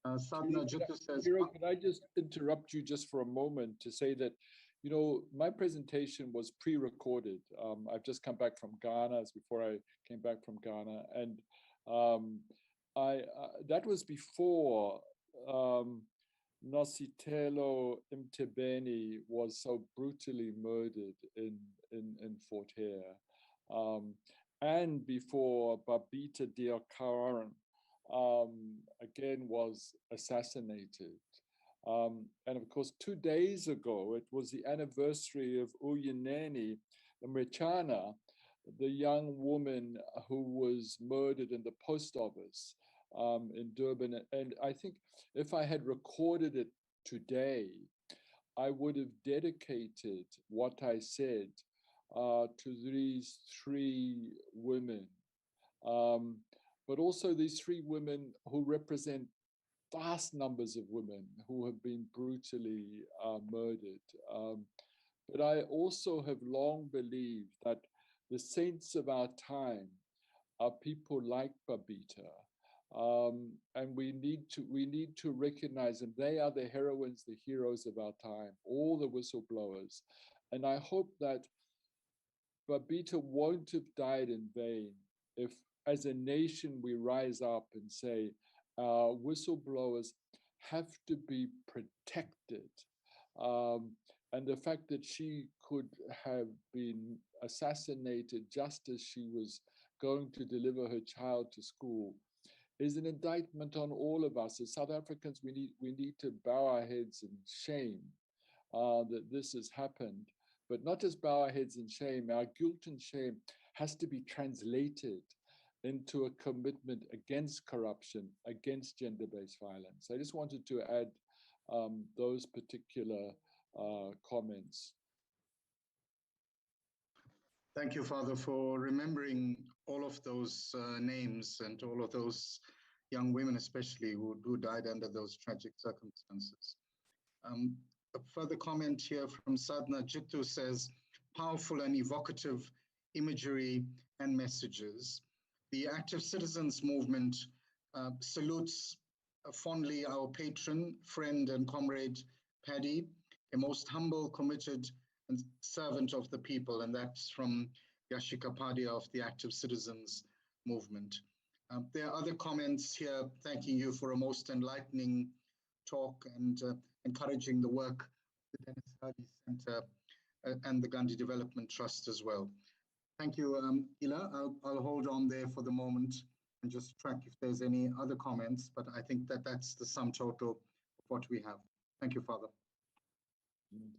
Speaker 14: Sadhna Jittu says...
Speaker 11: Hero, could I just interrupt you just for a moment to say that, you know, my presentation was pre-recorded. I've just come back from Ghana, as before I came back from Ghana. And that was before Nositelo Mtebeni was so brutally murdered in Fort Hare. And before Babita Deokaran again was assassinated. And of course, 2 days ago, it was the anniversary of Uyinene Mrechana, the young woman who was murdered in the post office in Durban. And I think if I had recorded it today, I would have dedicated what I said to these 3 women. But also these 3 women who represent vast numbers of women who have been brutally murdered. But I also have long believed that the saints of our time are people like Babita. And we need to recognize them. They are the heroines, the heroes of our time, all the whistleblowers. And I hope that Babita won't have died in vain if, as a nation, we rise up and say, whistleblowers have to be protected. And the fact that she could have been assassinated just as she was going to deliver her child to school is an indictment on all of us. As South Africans, we need to bow our heads in shame that this has happened. But not just bow our heads in shame, our guilt and shame has to be translated into a commitment against corruption, against gender-based violence. I just wanted to add those particular comments.
Speaker 14: Thank you, Father, for remembering all of those names and all of those young women especially who died under those tragic circumstances. A further comment here from Sadhna Jittu says, powerful and evocative imagery and messages. The Active Citizens Movement salutes fondly our patron, friend and comrade Paddy, a most humble, committed and servant of the people. And that's from Yashika Paddy of the Active Citizens Movement. There are other comments here thanking you for a most enlightening talk and encouraging the work of the Denis Hurley Center and the Gandhi Development Trust as well. Thank you, Ila. I'll hold on there for the moment and just track if there's any other comments, but I think that that's the sum total of what we have. Thank you, Father.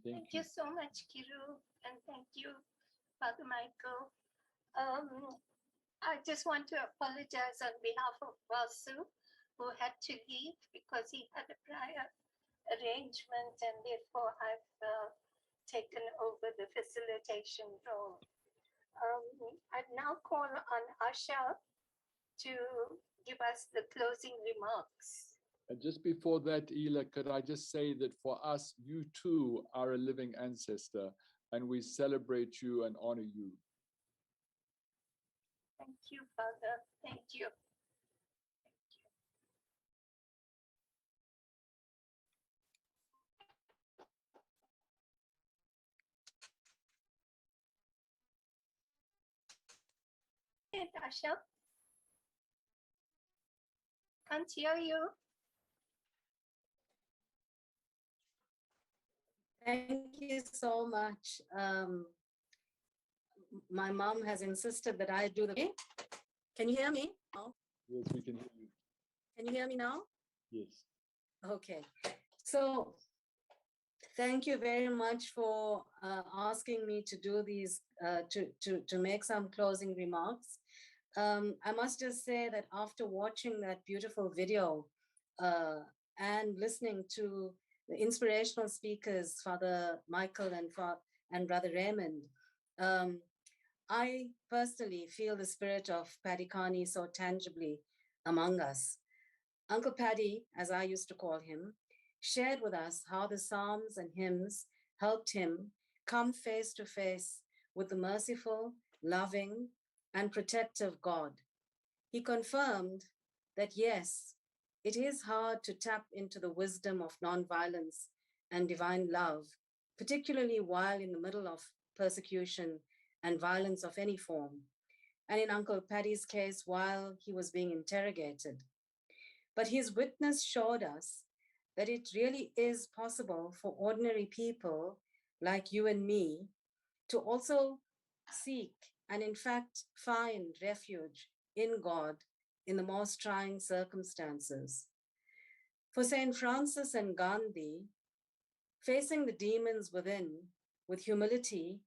Speaker 13: Thank you so much, Kiru, and thank you, Father Michael. I just want to apologize on behalf of Vasu, who had to leave because he had a prior arrangement, and therefore I've taken over the facilitation role. I'd now call on Asha to give us the closing remarks.
Speaker 11: And just before that, Ila, could I just say that for us, you too are a living ancestor, and we celebrate you and honor you.
Speaker 13: Thank you, Father. Thank you. Hey, Asha. Can't hear you.
Speaker 15: Thank you so much. My mom has insisted that I do the. Can you hear me? Oh.
Speaker 11: Yes, we can hear you.
Speaker 15: Can you hear me now?
Speaker 11: Yes.
Speaker 15: Okay. So thank you very much for asking me to do these, to make some closing remarks. I must just say that after watching that beautiful video and listening to the inspirational speakers, Father Michael and Brother Raymond, I personally feel the spirit of Paddy Kearney so tangibly among us. Uncle Paddy, as I used to call him, shared with us how the Psalms and hymns helped him come face to face with the merciful, loving, and protective God. He confirmed that yes, it is hard to tap into the wisdom of nonviolence and divine love, particularly while in the middle of persecution and violence of any form, and in Uncle Paddy's case, while he was being interrogated. But his witness showed us that it really is possible for ordinary people like you and me to also seek and in fact find refuge in God in the most trying circumstances. For St. Francis and Gandhi, facing the demons within with humility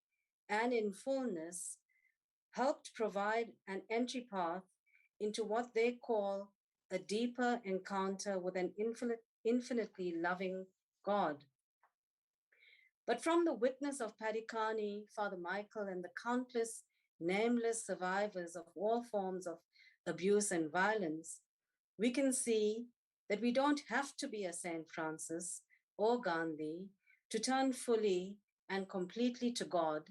Speaker 15: and in fullness helped provide an entry path into what they call a deeper encounter with an infinitely loving God. But from the witness of Paddy Kearney, Father Michael, and the countless nameless survivors of all forms of abuse and violence, we can see that we don't have to be a St. Francis or Gandhi to turn fully and completely to God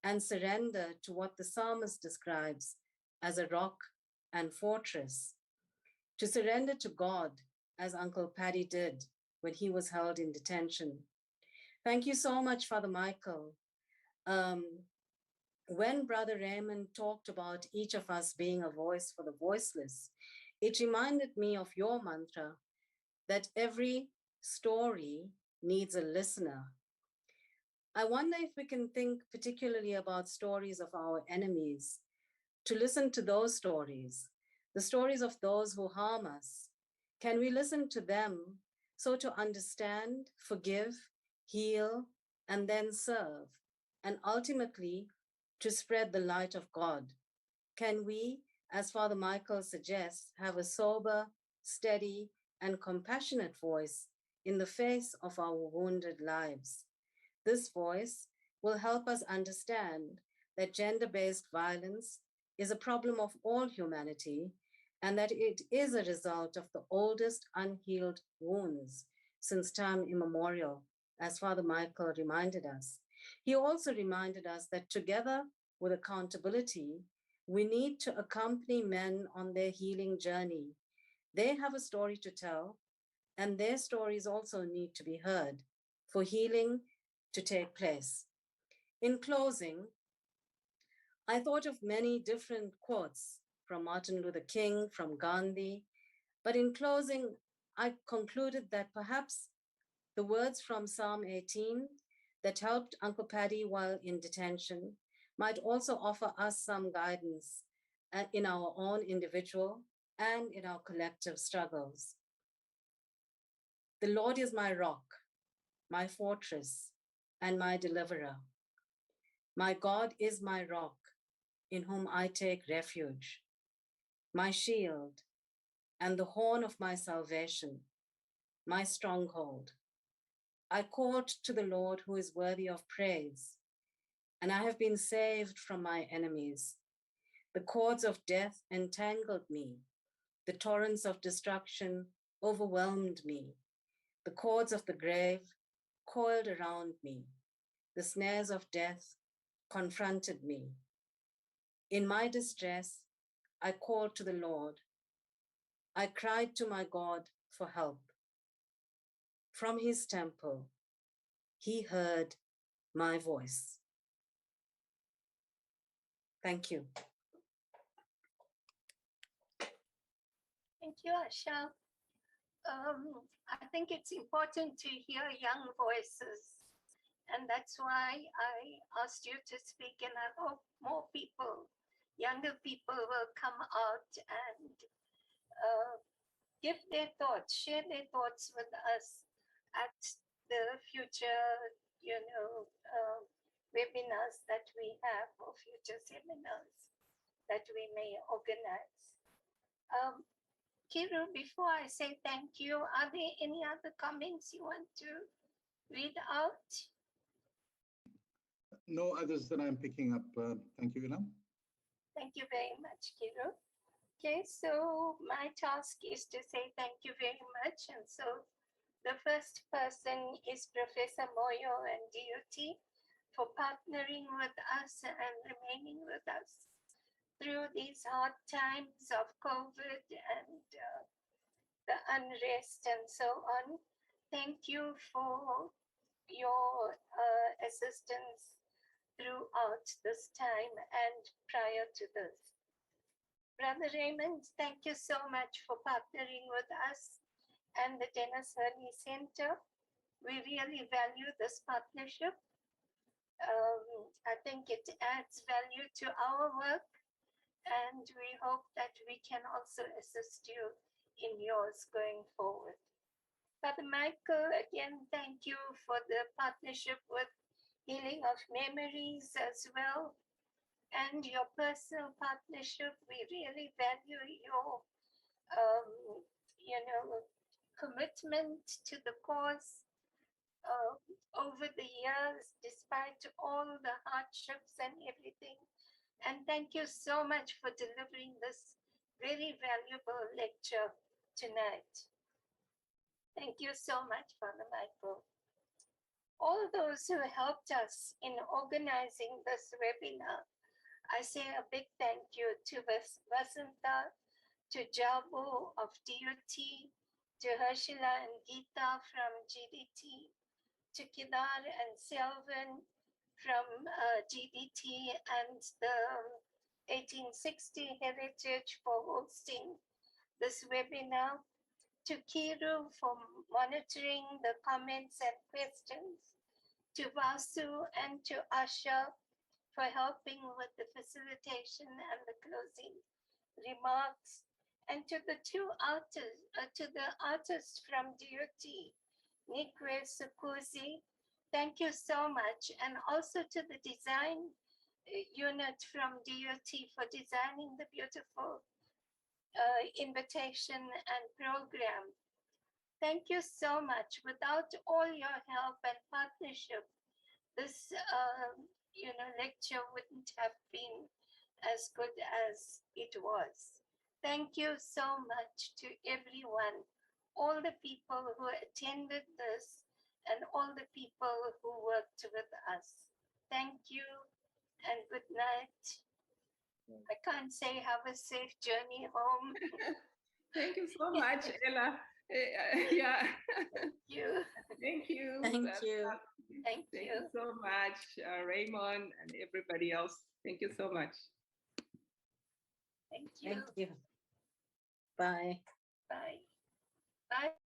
Speaker 15: and surrender to what the psalmist describes as a rock and fortress, to surrender to God as Uncle Paddy did when he was held in detention. Thank you so much, Father Michael. When Brother Raymond talked about each of us being a voice for the voiceless, it reminded me of your mantra that every story needs a listener. I wonder if we can think particularly about stories of our enemies, to listen to those stories, the stories of those who harm us. Can we listen to them so to understand, forgive, heal, and then serve, and ultimately to spread the light of God? Can we, as Father Michael suggests, have a sober, steady, and compassionate voice in the face of our wounded lives? This voice will help us understand that gender-based violence is a problem of all humanity and that it is a result of the oldest unhealed wounds since time immemorial, as Father Michael reminded us. He also reminded us that together with accountability, we need to accompany men on their healing journey. They have a story to tell, and their stories also need to be heard for healing to take place. In closing, I thought of many different quotes from Martin Luther King, from Gandhi, but in closing, I concluded that perhaps the words from Psalm 18 that helped Uncle Paddy while in detention might also offer us some guidance in our own individual and in our collective struggles. The Lord is my rock, my fortress, and my deliverer. My God is my rock, in whom I take refuge, my shield, and the horn of my salvation, my stronghold. I called to the Lord who is worthy of praise, and I have been saved from my enemies. The cords of death entangled me. The torrents of destruction overwhelmed me. The cords of the grave coiled around me. The snares of death confronted me. In my distress, I called to the Lord. I cried to my God for help. From his temple, he heard my voice. Thank you.
Speaker 13: Thank you, Asha. I think it's important to hear young voices, and that's why I asked you to speak, and I hope more people, younger people, will come out and give their thoughts, share their thoughts with us at the future, webinars that we have, or future seminars that we may organize. Kiru, before I say thank you, are there any other comments you want to read out?
Speaker 14: No others that I'm picking up. Thank you, Ila.
Speaker 13: Thank you very much, Kiru. Okay, so my task is to say thank you very much. And so the first person is Professor Moyo and DUT for partnering with us and remaining with us through these hard times of COVID and the unrest and so on. Thank you for your assistance throughout this time and prior to this. Brother Raymond, thank you so much for partnering with us and the Denis Hurley Center. We really value this partnership. I think it adds value to our work, and we hope that we can also assist you in yours going forward. Father Michael, again, thank you for the partnership with Healing of Memories as well, and your personal partnership. We really value your, commitment to the cause over the years, despite all the hardships and everything. And thank you so much for delivering this very valuable lecture tonight. Thank you so much, Father Michael. All those who helped us in organizing this webinar, I say a big thank you to Vasanta, to Jabu of DUT, to Hershila and Geeta from GDT, to Kedar and Selvin from GDT and the 1860 Heritage for hosting this webinar, to Kiru for monitoring the comments and questions, to Vasu and to Asha for helping with the facilitation and the closing remarks, and to the artists from DUT, Nikwe Sukuzi, thank you so much, and also to the design unit from DUT for designing the beautiful invitation and program. Thank you so much. Without all your help and partnership, this lecture wouldn't have been as good as it was. Thank you so much to everyone, all the people who attended this and all the people who worked with us. Thank you and good night. I can't say have a safe journey home.
Speaker 2: Thank you so much, Ella. Yeah.
Speaker 13: Thank you.
Speaker 2: Thank you.
Speaker 15: Thank you.
Speaker 13: Thank
Speaker 2: Thank
Speaker 13: you.
Speaker 2: you so much, Raymond and everybody else. Thank you so much.
Speaker 13: Thank you.
Speaker 15: Thank you. Bye.
Speaker 13: Bye. Bye.